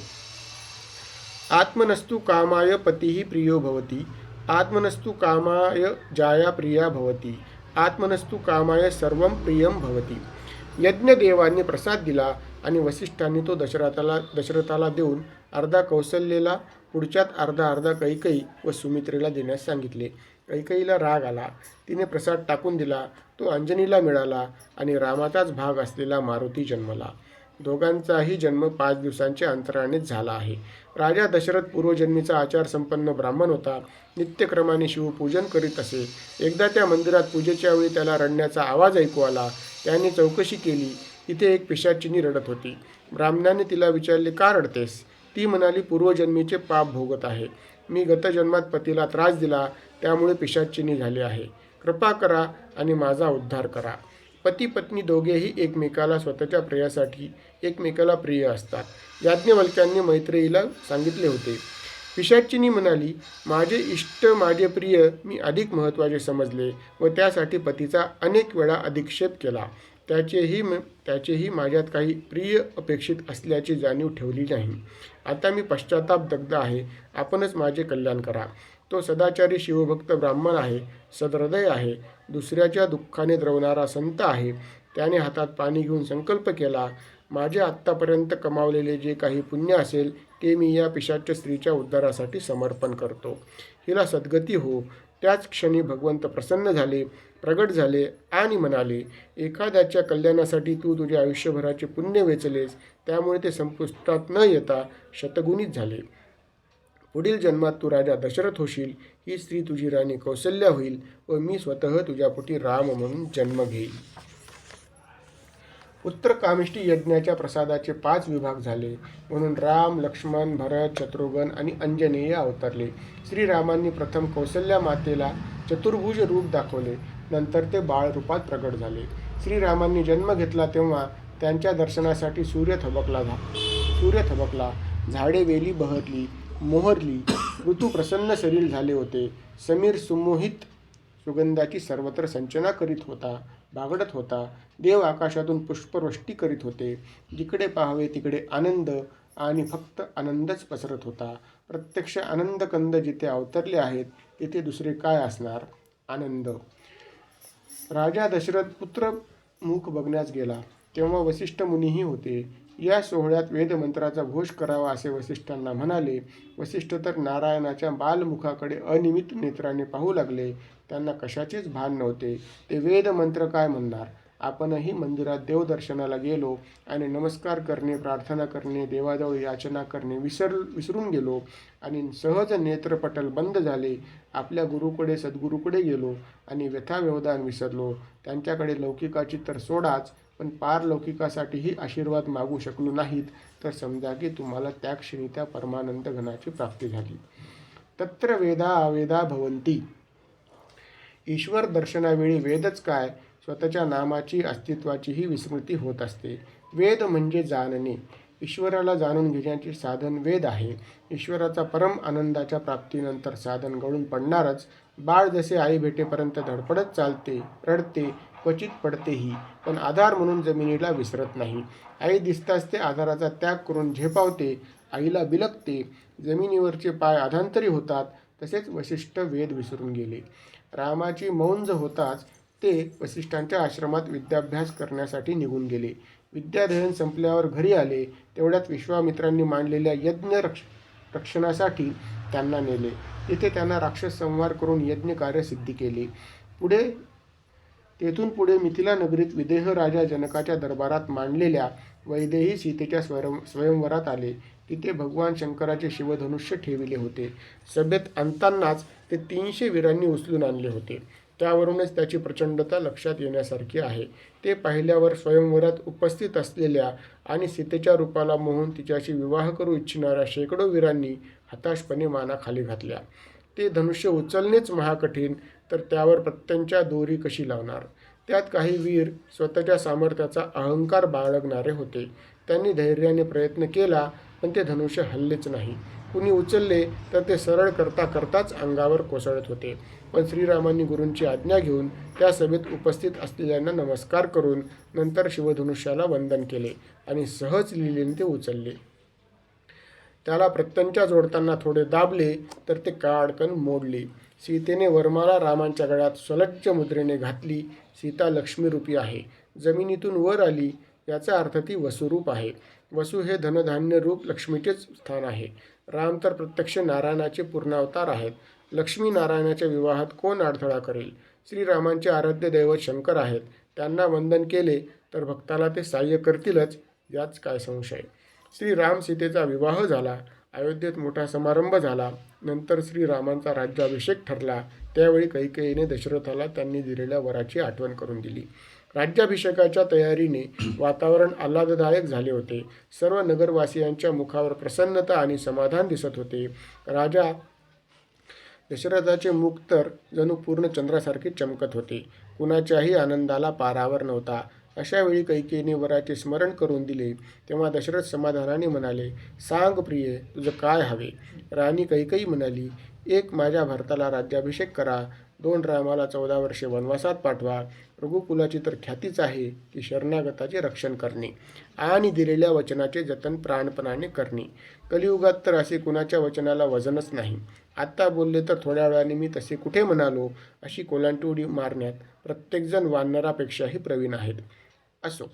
आत्मनस्तु कामाय पतिः प्रियो भवति, आत्मनस्तु कामाय जाया प्रिया भवति, आत्मनस्तु कामाय सर्वं प्रियं भवति. यज्ञदेवांनी प्रसाद दिला आणि वसिष्ठांनी तो दशरथाला देऊन अर्धा कौसल्येला, पुढच्यात अर्धा कैकेयी व सुमित्रेला देण्यास सांगितले. कैकेयीला राग आला. तिने प्रसाद टाकून दिला. तो अंजनीला मिळाला आणि रामाचाच भाग असलेला मारुती जन्मला. दोघांचाही जन्म 5 दिवसांच्या अंतरानेच झाला आहे. राजा दशरथ पूर्वजन्मीचा आचार संपन्न ब्राह्मण होता. नित्यक्रमाने शिवपूजन करीत असे. एकदा त्या मंदिरात पूजेच्या वेळी त्याला रडण्याचा आवाज ऐकू आला. त्याने चौकशी केली. तिथे एक पिशाचिनी रडत होती. ब्राह्मणाने तिला विचारले, का रडतेस? ती म्हणाली, पूर्वजन्मीचे पाप भोगत आहे. मी गतजन्मात पतीला त्रास दिला, त्यामुळे पिशाचिनी झाले आहे. कृपा करा आणि माझा उद्धार करा. पती पत्नी दोघेही एकमेकाला स्वतःच्या प्रियासाठी एकमेकाला प्रिय असतात. याज्ञवल्क्यांनी मैत्रेयीला सांगितले होते. पिशाचिनी म्हणाली, माझे इष्ट माझे प्रिय मी अधिक महत्त्वाचे समजले व त्यासाठी पतीचा अनेक वेळा अधिक्षेप केला. त्याचेही माझ्यात काही प्रिय अपेक्षित असल्याची जाणीव ठेवली नाही. आता मी पश्चाताप दग्ध आहे. आपणच माझे कल्याण करा. तो सदाचारी शिवभक्त ब्राह्मण आहे, सदहृदय आहे, दुसऱ्याच्या दुःखाने द्रवणारा संत आहे. त्याने हातात पाणी घेऊन संकल्प केला, माझे आत्तापर्यंत कमावलेले जे काही पुण्य असेल ते मी या पिशाच्य स्त्रीच्या उद्धारासाठी समर्पण करतो. हिला सद्गती हो. त्याच क्षणी भगवंत प्रसन्न झाले, प्रगट झाले आणि म्हणाले, एखाद्याच्या कल्याणासाठी तू तुझ्या आयुष्यभराचे पुण्य वेचलेस, त्यामुळे ते संपुष्टात न येता शतगुणित झाले. पुढील जन्मात तू राजा दशरथ होशील, ही स्त्री तुझी राणी कौसल्या होईल व मी स्वतः तुझ्या पोटी राम म्हणून जन्म घेईल. पुत्रकामिष्टी यज्ञाच्या प्रसादाचे 5 विभाग झाले म्हणून राम, लक्ष्मण, भरत, शत्रुघ्न आणि अंजनेय अवतरले. श्रीरामांनी प्रथम कौसल्या मातेला चतुर्भुज रूप दाखवले, नंतर ते बाळ रूपात प्रगट झाले. श्रीरामांनी जन्म घेतला तेव्हा त्यांच्या दर्शनासाठी सूर्य थबकला, झाडे वेली बहरली, मोहरली, ऋतू प्रसन्न शरीर झाले होते. समीर सुमोहित सुगंधाची सर्वत्र संचना करीत होता, बागडत होता. देव आकाशातून पुष्पवृष्टी करीत होते. जिकडे पाहावे तिकडे आनंद आणि फक्त आनंदच पसरत होता. प्रत्यक्ष आनंदकंद जिथे अवतरले आहेत तिथे दुसरे काय असणार? आनंद. राजा दशरथ पुत्रमुख बघण्यास गेला तेव्हा वसिष्ठ मुनीही होते. या सोहळ्यात वेदमंत्राचा घोष करावा असे वसिष्ठांना म्हणाले. वसिष्ठ तर नारायणाच्या बालमुखाकडे अनिमित नेत्राने पाहू लागले. त्यांना कशाचेच भान नव्हते. ते वेदमंत्र काय म्हणणार? आपणही मंदिरात देवदर्शनाला गेलो आणि नमस्कार करणे, प्रार्थना करणे, देवाजवळ याचना करणे विसरून गेलो आणि सहज नेत्रपटल बंद झाले. आपल्या गुरुकडे सद्गुरूकडे गेलो आणि व्यथाव्यवधान विसरलो. त्यांच्याकडे लौकिकाची तर सोडाच, पण पारलौकिकासाठीही आशीर्वाद मागू शकलो नाहीत, तर समजा की तुम्हाला त्या क्षणी त्या परमानंद घनाची प्राप्ती झाली. तत्र वेदा अवेदा भवन्ति. ईश्वर दर्शनावेळी वेदच काय, स्वतःच्या नामाची अस्तित्वाचीही विस्मृती होत असते. वेद म्हणजे जाणणे. ईश्वराला जाणून घेण्याचे साधन वेद आहे. ईश्वराचा परम आनंदाच्या प्राप्तीनंतर साधन गळून पडणारच. बाळ जसे आई भेटेपर्यंत धडपडत चालते, रडते, क्वचित पडतेही, पण आधार म्हणून जमिनीला विसरत नाही. आई दिसताच ते आधाराचा त्याग करून झेपावते, आईला बिलगते, जमिनीवरचे पाय अधांतरी होतात. तसेच वसिष्ठ वेद विसरून गेले. रामाची मौंज होताच ते वसिष्ठांच्या आश्रमात विद्याभ्यास करण्यासाठी निघून गेले. विद्याध्ययन संपल्यावर घरी आले तेवढ्यात विश्वामित्रांनी मांडलेल्या यज्ञ रक्षणासाठी त्यांना नेले. तिथे त्यांना राक्षस संहार करून यज्ञ कार्य सिद्धी केले. तेथून पुढे मिथिला नगरीत विदेह राजा जनकाच्या दरबारात मांडलेल्या वैदेही सीतेच्या स्वयंवरात आले. तिथे भगवान शंकराचे शिवधनुष्य ठेविले होते. सभेत आणतानाच ते 300 वीरांनी उचलून आणले होते. त्यावरूनच त्याची प्रचंडता लक्षात येण्यासारखी आहे. ते पाहिल्यावर स्वयंवरात उपस्थित असलेल्या आणि सीतेच्या रूपाला मोहून तिच्याशी विवाह करू इच्छिणाऱ्या शेकडो वीरांनी हताशपणे माना खाली घातल्या. ते धनुष्य उचलणेच महाकठीण, तर त्यावर प्रत्यंच्या दोरी कशी लावणार? त्यात काही वीर स्वतःच्या सामर्थ्याचा अहंकार बाळगणारे होते. त्यांनी धैर्याने प्रयत्न केला, पण ते धनुष्य हललेच नाही. कुणी उचलले तर ते सरळ करताच अंगावर कोसळत होते. पण श्रीरामांनी गुरूंची आज्ञा घेऊन त्या सभेत उपस्थित असलेल्यांना नमस्कार करून नंतर शिवधनुष्याला वंदन केले आणि सहज लिहिलेने ते उचलले. त्याला प्रत्यंच्या जोडताना थोडे दाबले तर ते काडकन मोडले. सीतेने वरमाला रामांच्या गळ्यात स्वलज्ज मुद्रेने घातली. सीता लक्ष्मीरूपी आहे, जमिनीतून वर आली, याचा अर्थ ती वसुरूप आहे. वसु हे धनधान्य रूप लक्ष्मीचेच स्थान आहे. राम तर प्रत्यक्ष नारायणाचे पूर्णावतार आहेत. लक्ष्मी नारायणाच्या विवाहात कोण अडथळा करेल? श्रीरामांचे आराध्य दैवत शंकर आहेत. त्यांना वंदन केले तर भक्ताला ते साह्य करतीलच, याच काय संशय. श्रीराम सीतेचा विवाह झाला. अयोध्येत मोठा समारंभ झाला. नंतर श्रीरामांचा राज्याभिषेक ठरला. त्यावेळी कैकेयीने दशरथाला त्यांनी दिलेल्या वराची आठवण करून दिली. राज्याभिषेकाच्या तयारीने वातावरण आल्हाददायक झाले होते. सर्व नगरवासियांच्या मुखावर प्रसन्नता आणि समाधान दिसत होते. राजा दशरथाचे मुख तर जणू पूर्ण चंद्रासारखे चमकत होते. कुणाच्याही आनंदाला पारावर नव्हता. अशा वेळी कैकेयीने वराचे स्मरण करून दिले. तेव्हा दशरथ समाधानाने म्हणाले, सांग प्रिये, तुझं काय हवे? राणी कैकेयी म्हणाली, एक, माझ्या भरताला राज्याभिषेक करा. 2, रामाला 14 वर्षे वनवासात पाठवा. रघुकुलाची तर ख्यातीच आहे की शरणागताचे रक्षण करणे आणि दिलेल्या वचनाचे जतन प्राणपणाने करणे. कलियुगात तर असे कुणाच्या वचनाला वजनच नाही. आत्ता बोलले तर थोड्या वेळाने मी तसे कुठे म्हणालो, अशी कोलांटी उडी मारण्यात प्रत्येकजण वानरापेक्षाही प्रवीण आहेत. असो.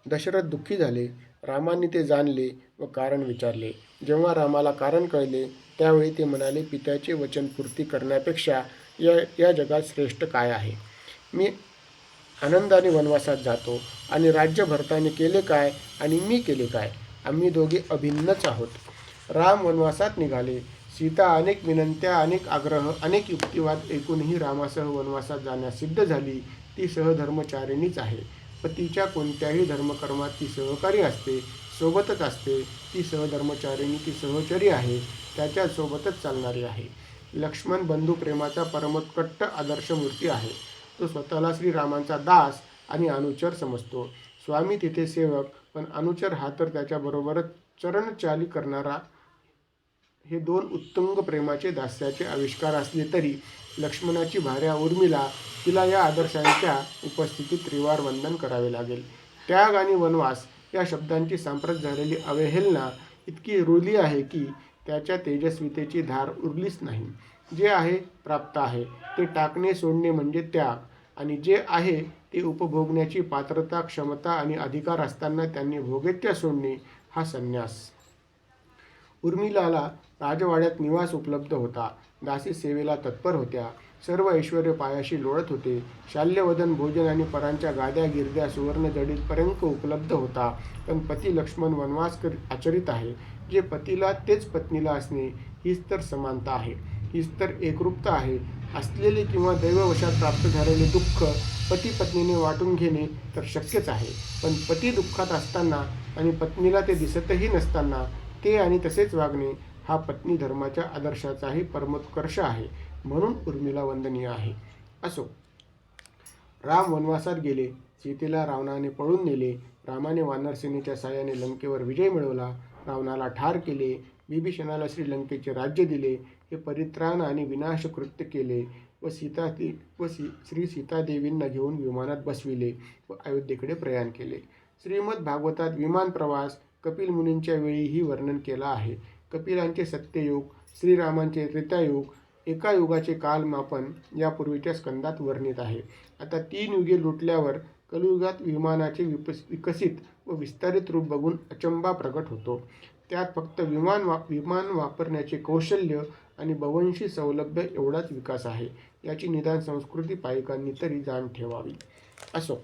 दशरथ दुःखी झाले. रामाने ते जाणले व कारण विचारले. जेव्हा रामाला कारण कळले त्यावेळी ते म्हणाले, पित्याचे वचन पूर्ती करण्यापेक्षा या जगात श्रेष्ठ काय आहे? मी आनंदाने वनवासात जातो आणि राज्य भरताने केले काय आणि मी केले काय? आम्ही दोघे अभिन्नच आहोत. राम वनवासात निघाले. सीता अनेक विनंत्या, अनेक आग्रह, अनेक युक्तिवाद ऐकूनही रामासह वनवासात जाण्यास सिद्ध झाली. ती सहधर्मचारिणीच आहे. पतीच्या कोणत्याही धर्मकर्मात ती सहकारी असते, सोबतच असते. ती सहधर्मचारिणी, ती सहचरी आहे, त्याच्या सोबतच चालणारी आहे. लक्ष्मण बंधुप्रेमाचा परमोत्कट आदर्श मूर्ती आहे. तो स्वतःला श्रीरामांचा दास आणि अनुचर समजतो. स्वामी तिथे सेवक, पण अनुचर हा तर त्याच्याबरोबरच चरणचाली करणारा. हे 2 उत्तुंग प्रेमाचे दास्याचे आविष्कार असले तरी लक्ष्मणाची भार्या उर्मिला, तिला या आदर्शांच्या उपस्थितीत त्रिवार वंदन करावे लागेल. त्याग आणि वनवास या शब्दांची सांप्रत झालेली अवहेलना इतकी रुळली आहे की त्याच्या तेजस्वितेची धार उरलीच नाही. जे आहे प्राप्त आहे ते टाकणे सोडणे म्हणजे त्याग, आणि जे आहे ते उपभोगण्याची पात्रता, क्षमता आणि अधिकार असताना त्यांनी भोगेच्छा सोडणे हा संन्यास. उर्मिलाला राजवाड्यात निवास उपलब्ध होता. दासी सेवेला तत्पर होत्या. सर्व ऐश्वर्य पायाशी लोळत होते. शाल्यवदन भोजन आणि परांच्या गाद्या, गिरद्या, सुवर्ण जडित पर्यंत उपलब्ध होता. पण पती लक्ष्मण वनवास आचरित आहे. जे पतीला तेच पत्नीला असणे, हीच तर समानता आहे, हीच तर एकरूपता आहे. असलेले किंवा दैववशात प्राप्त झालेले दुःख पती पत्नीने वाटून घेणे तर शक्यच आहे. पण पती दुःखात असताना आणि पत्नीला ते दिसतही नसताना ते आणि तसेच वागणे हा पत्नी धर्माच्या आदर्शाचाही परमोत्कर्ष आहे. म्हणून उर्मिला वंदनीय आहे. असो. राम वनवासात गेले. सीतेला रावणाने पळून नेले. रामाने वानरसेनेच्या साहाय्याने लंकेवर विजय मिळवला. रावणाला ठार केले. बिभीषणाला श्रीलंकेचे राज्य दिले. हे परित्राण आणि विनाश कृत्य केले व श्री सीतादेवींना घेऊन विमानात बसविले व अयोध्येकडे प्रयाण केले. श्रीमद भागवतात विमान प्रवास कपिल मुनींच्या वेळीही वर्णन केला आहे. कपिलांचे सत्ययुग, श्रीरामांचे त्रेतायुग, एका युगाचे कालमापन यापूर्वीच्या स्कंदात वर्णित आहे. आता 3 युगे लुटल्यावर कलियुगात विमानाचे विकसित व विस्तारित रूप बघून अचंबा प्रगट होतो. त्यात फक्त विमान वापरण्याचे कौशल्य आणि बवंशी सौलभ्य एवढाच विकास आहे. याची निदान संस्कृती पायिकांनी तरी जाण ठेवावी. असो.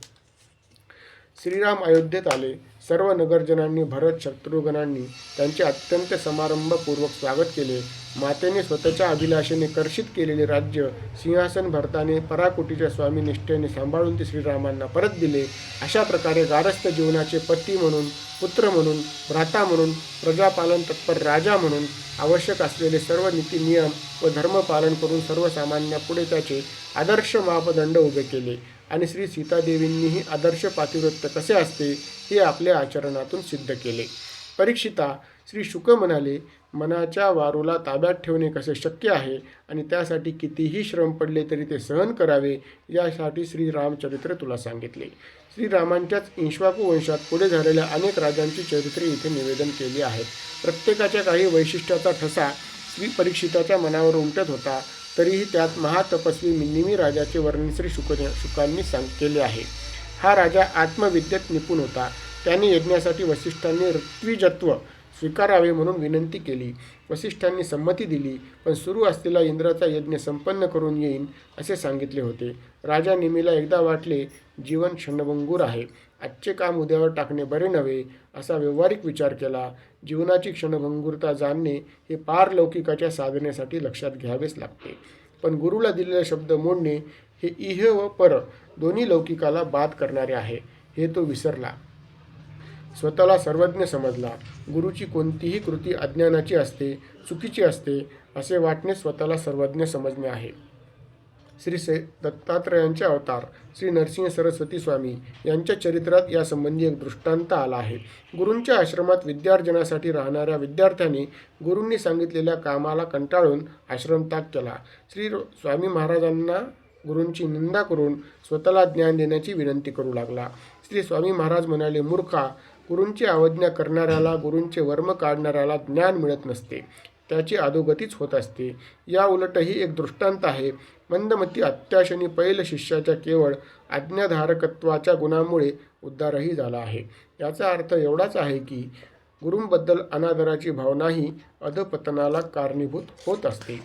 श्रीराम अयोध्येत आले. सर्व नगरजनांनी, भरत शत्रुघ्नांनी त्यांचे अत्यंत समारंभपूर्वक स्वागत केले. मातेने स्वतःच्या अभिलाषेने कर्षित केलेले राज्य सिंहासन भरताने पराकोटीच्या स्वामीनिष्ठेने सांभाळून ते श्रीरामांना परत दिले. अशा प्रकारे गारस्थ जीवनाचे पती म्हणून, पुत्र म्हणून, भ्राता म्हणून, प्रजापालन तत्पर राजा म्हणून आवश्यक असलेले सर्व नीती नियम व धर्मपालन करून सर्वसामान्यापुढे त्याचे आदर्श मापदंड उभे केले आणि श्री सीतादेवींनीही आदर्श पातिव्रत्य कसे असते हे आपल्या आचरणातून सिद्ध केले. परीक्षिता, श्री शुक म्हणाले, मनाच्या वारूला ताब्यात ठेवणे कसे शक्य आहे आणि त्यासाठी कितीही श्रम पडले तरी ते सहन करावे, यासाठी श्रीरामचरित्र तुला सांगितले. श्रीरामांच्याच इक्ष्वाकू वंशात पुढे झालेल्या अनेक राजांची चरित्रे इथे निवेदन केली आहेत. प्रत्येकाच्या काही वैशिष्ट्याचा ठसा श्री परीक्षिताच्या मनावर उमटत होता. तरीही त्यात महातपस्वी निमी राजाचे वर्णन श्री शुकांनी केले आहे. हा राजा आत्मविद्येत निपुण होता. त्याने यज्ञासाठी वसिष्ठांनी ऋत्विजत्व स्वीकारावे म्हणून विनंती केली. वसिष्ठांनी संमती दिली, पण सुरू असलेला इंद्राचा यज्ञ संपन्न करून येईन असे सांगितले होते. राजा निमीला एकदा वाटले, जीवन क्षणभंगूर आहे, आजचे काम उद्यावर टाकणे बरे नव्हे, असा व्यावहारिक विचार केला. जीवनाची क्षणभंगुरता जाणणे हे पारलौकिकाच्या साधनेसाठी लक्षात घ्यावेच लागते. पण गुरुला दिलेला शब्द मोडणे हे इह व पर दोन्ही लौकिकाला बाद करणारे आहे, हे तो विसरला. स्वतःला सर्वज्ञ समजला. गुरुची कोणतीही कृती अज्ञानाची असते, चुकीची असते, असे वाटणे स्वतःला सर्वज्ञ समजणे आहे. दत्तात्रयांचे अवतार श्री नरसिंह सरस्वती स्वामी यांच्या चरित्रात यासंबंधी एक दृष्टांत आला आहे. गुरूंच्या आश्रमात विद्यार्जनासाठी राहणाऱ्या विद्यार्थ्यांनी गुरूंनी सांगितलेल्या कामाला कंटाळून आश्रमत्याग केला. श्री स्वामी महाराजांना गुरूंची निंदा करून स्वतःला ज्ञान देण्याची विनंती करू लागला. श्री स्वामी महाराज म्हणाले, मूर्खा, गुरूंची अवज्ञा करणाऱ्याला, गुरूंचे वर्म काढणाऱ्याला ज्ञान मिळत नसते, त्याची अधोगतीच होत असते. या उलटही एक दृष्टांत आहे. मंदमती अत्याशनी पैल शिष्याच्या केवळ आज्ञाधारकत्वाच्या गुणामुळे उद्धारही झाला आहे. याचा अर्थ एवढाच आहे की गुरूंबद्दल अनादराची भावनाही अधपतनाला कारणीभूत होत असते.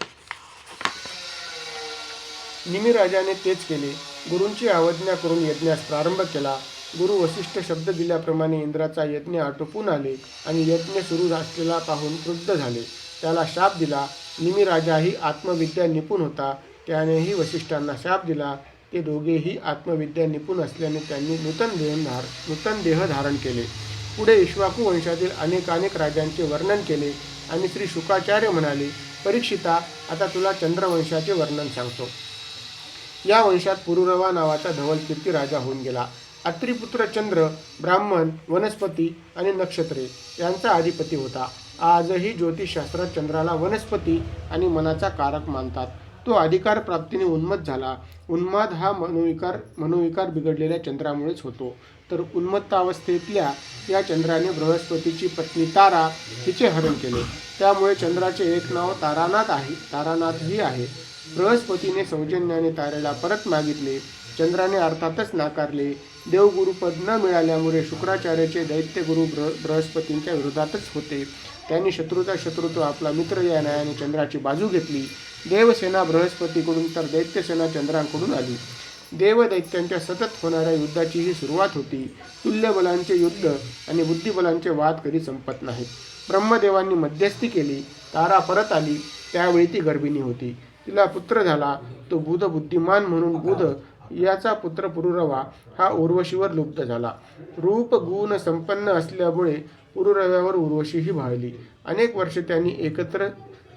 निमिराजाने तेच केले. गुरूंची अवज्ञा करून यज्ञास प्रारंभ केला. गुरु वसिष्ठ शब्द दिल्याप्रमाणे इंद्राचा यज्ञ आटोपून आले आणि यज्ञ सुरू असलेला पाहून क्रुद्ध झाले. त्याला शाप दिला. निमिराजाही आत्मविद्या निपुण होता. त्यानेही वसिष्ठांना शाप दिला. ते दोघेही आत्मविद्या निपुण असल्याने त्यांनी नूतन देह धारण केले. पुढे इक्ष्वाकू वंशातील अनेकानेक राजांचे वर्णन केले आणि श्री शुकाचार्य म्हणाले, परीक्षिता, आता तुला चंद्रवंशाचे वर्णन सांगतो. या वंशात पुरुरवा नावाचा धवलकीर्ती राजा होऊन गेला. अत्रिपुत्र चंद्र ब्राह्मण, वनस्पती आणि नक्षत्रे यांचा अधिपती होता. आजही ज्योतिषशास्त्रात चंद्राला वनस्पती आणि मनाचा कारक मानतात. तो अधिकार प्राप्तीने उन्मत्त झाला. उन्माद हा मनोविकार बिघडलेल्या चंद्रामुळेच होतो. तर उन्मत्तावस्थेतल्या या चंद्राने बृहस्पतीची पत्नी तारा हिचे हरण केले. त्यामुळे चंद्राचे एक नाव तारानाथही आहे. बृहस्पतीने सौजन्याने तारेला परत मागितले. चंद्राने अर्थातच नाकारले. देवगुरुपद न मिळाल्यामुळे शुक्राचार्याचे दैत्यगुरु बृहस्पतींच्या विरोधातच होते. त्यांनी शत्रूचा शत्रुत्व आपला मित्र या न्यायाने चंद्राची बाजू घेतली. देवसेना बृहस्पतीकडून तर दैत्यसेना चंद्राकडून आली. देवदैत्यांच्या सतत होणाऱ्या युद्धाची ही सुरुवात होती. तुल्यबलांचे युद्ध आणि बुद्धिबलांचे वाद कधी संपत नाहीत. ब्रह्मदेवांनी मध्यस्थी केली. तारा परत आली. त्यावेळी ती गर्भिणी होती. तिला पुत्र झाला. तो बुध बुद्धिमान म्हणून बुध याचा पुत्र पुरुरवा हा उर्वशीवर लुब्ध झाला. रूप गुण संपन्न असल्यामुळे पुरुरव्यावर उर्वशीही भाळली. अनेक वर्षे त्यांनी एकत्र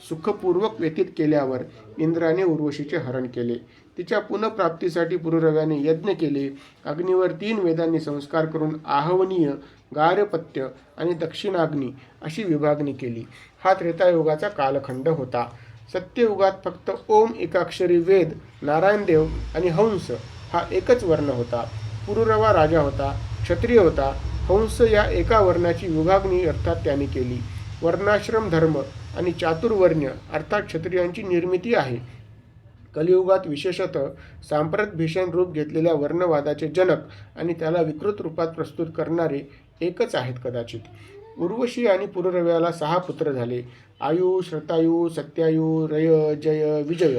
सुखपूर्वक व्यतीत केल्यावर इंद्राने उर्वशीचे हरण केले. तिच्या पुनःप्राप्तीसाठी पुरुरव्याने यज्ञ केले. अग्नीवर 3 वेदांनी संस्कार करून आहवनीय, गार्हपत्य आणि दक्षिणाग्नी अशी विभागणी केली. हा त्रेतायुगाचा कालखंड होता. सत्ययुगात फक्त ओम एकाक्षरी वेद, नारायणदेव आणि हंस हा एकच वर्ण होता. पुरुरवा राजा होता, क्षत्रिय होता. हंस या एका वर्णाची विभागणी अर्थात त्याने केली. वर्णाश्रम धर्म आणि चातुर्वर्ण्य अर्थात क्षत्रियांची निर्मिती आहे. कलियुगात विशेषतः सांप्रत भीषण रूप घेतलेल्या वर्णवादाचे जनक आणि त्याला विकृत रूपात प्रस्तुत करणारे एकच आहेत कदाचित. उर्वशी आणि पुरुरव्याला 6 पुत्र झाले. आयु, श्रतायु, सत्यायु, रय, जय, विजय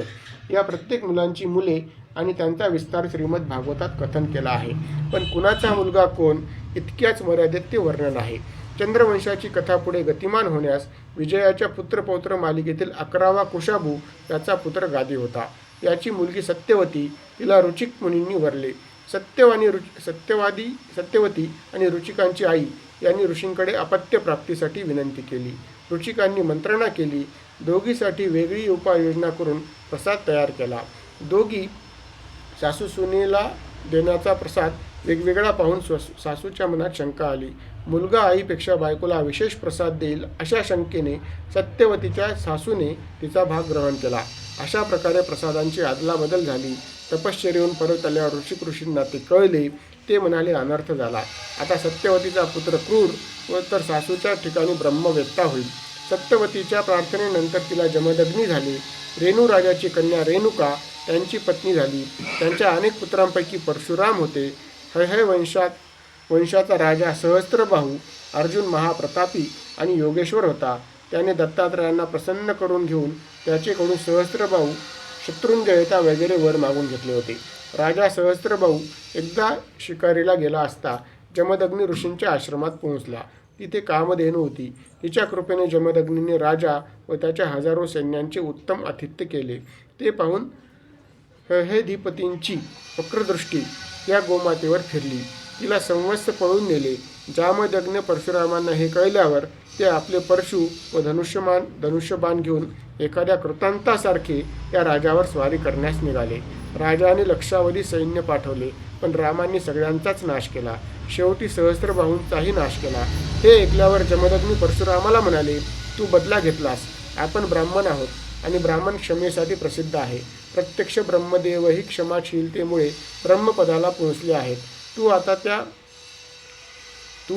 या प्रत्येक मुलांची मुले आणि त्यांचा विस्तार श्रीमद भागवतात कथन केला आहे. पण कुणाचा मुलगा कोण इतक्याच मर्यादेत ते वर्णन आहे. चंद्रवंशाची कथा पुढे गतिमान होण्यास विजयाच्या पुत्रपौत्र मालिकेतील 11वा कुशाभू याचा पुत्र गादी होता. याची मुलगी सत्यवती. तिला रुचिक मुनींनी वरले. सत्यवती आणि रुचिकांची आई यांनी ऋषींकडे अपत्य प्राप्तीसाठी विनंती केली. रुचिकांनी मंत्रणा केली. दोघीसाठी वेगळी उपाययोजना करून प्रसाद तयार केला. दोघी सासूसुनेला देण्याचा प्रसाद वेगवेगळा पाहून सासूच्या मनात शंका आली. मुलगा आईपेक्षा बायकोला विशेष प्रसाद देईल अशा शंकेने सत्यवतीच्या सासूने तिचा भाग ग्रहण केला. अशा प्रकारे प्रसादांची अदलाबदल झाली. तपश्चर्येहून परत आल्यावर ऋषींना ते कळले. ते म्हणाले, अनर्थ झाला. आता सत्यवतीचा पुत्र क्रूर व तर सासूच्या ठिकाणी ब्रह्मवेत्ता होईल. सत्यवतीच्या प्रार्थनेनंतर तिला जमदग्नी झाली. रेणू राजाची कन्या रेणुका त्यांची पत्नी झाली. त्यांच्या अनेक पुत्रांपैकी परशुराम होते. हयहय वंशाचा राजा सहस्त्रबाहू अर्जुन महाप्रतापी आणि योगेश्वर होता. त्याने दत्तात्रयांना प्रसन्न करून घेऊन त्याचेकडून सहस्त्रबाहू, शत्रुंजयता वगैरे वर मागून घेतले होते. राजा सहस्त्रबाहू एकदा शिकारीला गेला असता जमदग्नी ऋषींच्या आश्रमात पोहोचला. तिथे कामधेनू होती. तिच्या कृपेने जमदग्नीने राजा व त्याच्या हजारो सैन्यांचे उत्तम आतिथ्य केले. ते पाहून हयहयधिपतींची वक्रदृष्टी या गोमातेवर फिरली. तिला संवत्स पळून नेले. जामदग्नी परशुरामांना हे कळल्यावर ते आपले परशु व धनुष्यबाण घेऊन एखाद्या कृतांतासारखे या राजावर स्वारी करण्यास निघाले. राजाने लक्षावधी सैन्य पाठवले, पण रामांनी सगळ्यांचाच नाश केला. शेवटी सहस्त्रबाहूंचाही नाश केला. हे ऐकल्यावर जमदग्नी परशुरामाला म्हणाले, तू बदला घेतलास. आपण ब्राह्मण आहोत आणि ब्राह्मण क्षमेसाठी प्रसिद्ध आहे. प्रत्यक्ष ब्रह्मदेवही क्षमाशीलतेमुळे ब्रह्मपदाला पोहोचले आहेत. तू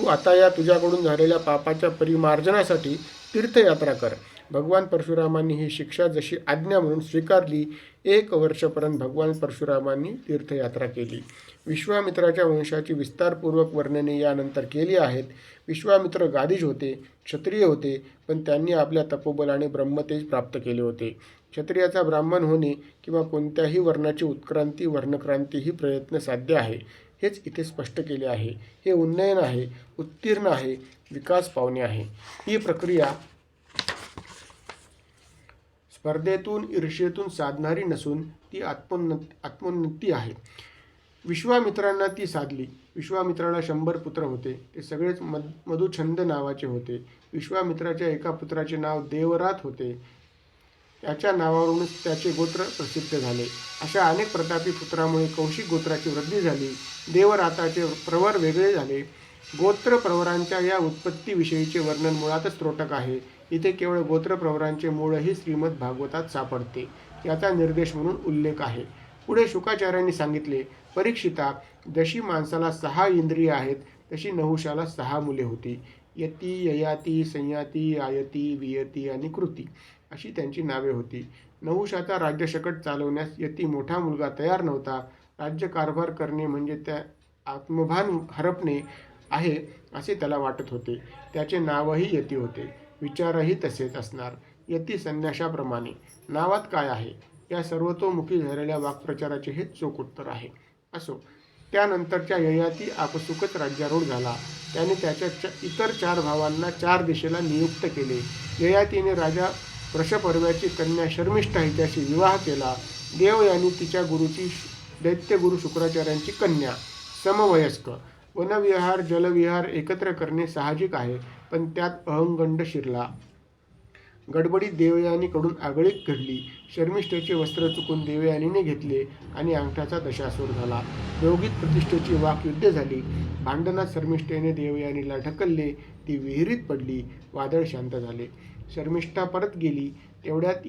आता या तुझ्याकडून झालेल्या पापाच्या परिमार्जनासाठी तीर्थयात्रा कर. भगवान परशुरामांनी ही शिक्षा जशी आज्ञा म्हणून स्वीकारली. 1 वर्षपर्यंत भगवान परशुरामांनी तीर्थयात्रा केली. विश्वामित्राच्या वंशाची विस्तारपूर्वक वर्णने यानंतर केली आहेत. विश्वामित्र गादीज होते, क्षत्रिय होते, पण त्यांनी आपल्या तपोबलाने ब्रह्मतेज प्राप्त केले होते. क्षत्रियाचा ब्राह्मण होणे किंवा कोणत्याही वर्णाची उत्क्रांती वर्णक्रांती ही प्रयत्न साध्य आहे, हेच इथे स्पष्ट केले आहे. हे उन्नयन आहे, उत्तीर्ण आहे, विकास पावणे आहे. ही प्रक्रिया स्पर्धेतून ईर्ष्येतून साधणारी नसून ती आत्मोन्नती आहे. विश्वामित्रांना ती साधली. विश्वामित्राला 100 पुत्र होते. ते सगळेच मधुछंद नावाचे होते. विश्वामित्राच्या एका पुत्राचे नाव देवरात होते. त्याच्या नावावरूनच त्याचे गोत्र प्रसिद्ध झाले. अशा अनेक प्रतापी पुत्रामुळे कौशिक गोत्राची वृद्धी झाली. देवराताचे प्रवर वेगळे झाले. गोत्र प्रवरांच्या या उत्पत्तीविषयीचे वर्णन मुळातच त्रोटक आहे. इथे केवळ गोत्र प्रवरांचे मूळही श्रीमद भागवतात सापडते, याचा निर्देश म्हणून उल्लेख आहे. पुढे शुकाचार्यांनी सांगितले, परीक्षिता, जशी माणसाला 6 इंद्रिय आहेत तशी नहुषाला 6 मुले होती. यती, ययाती, संयाती, आयती, वियती आणि कृती अशी त्यांची नावे होती. नहुषाचा राज्यशकट चालवण्यास यती मोठा मुलगा तयार नव्हता. राज्यकारभार करणे म्हणजे त्या आत्मभान हरपणे आहे असे त्याला वाटत होते. त्याचे नावही यती होते. विचारही तसेच असणार. यती संन्याशाप्रमाणे. नावात काय आहे? या सर्वतोमुखी झालेल्या वाक्प्रचाराचे हे चोख उत्तर आहे. असो, त्यानंतरच्या ययाती आपसुकच राज्यारूढ झाला. त्याने त्याच्या इतर 4 भावांना 4 दिशेला नियुक्त केले. ययातीने राजा वृषपर्व्याची कन्या शर्मिष्ठा हिच्याशी विवाह केला. देव यांनी तिच्या गुरुची दैत्यगुरु शुक्राचार्यांची कन्या, समवयस्क. वनविहार जलविहार एकत्र करणे साहजिक आहे, पण त्यात अहंगंड शिरला. गडबडीत देवयानीकडून आगळीक घडली. शर्मिष्ठेचे वस्त्र चुकून देवयानीने घेतले आणि अंगठाचा दशासूर झाला. दोघीत प्रतिष्ठेची वाकयुद्ध झाली. भांडणात शर्मिष्ठेने देवयानीला ढकलले. ती विहिरीत पडली. वादळ शांत झाले. शर्मिष्ठा परत गेली. तेवढ्यात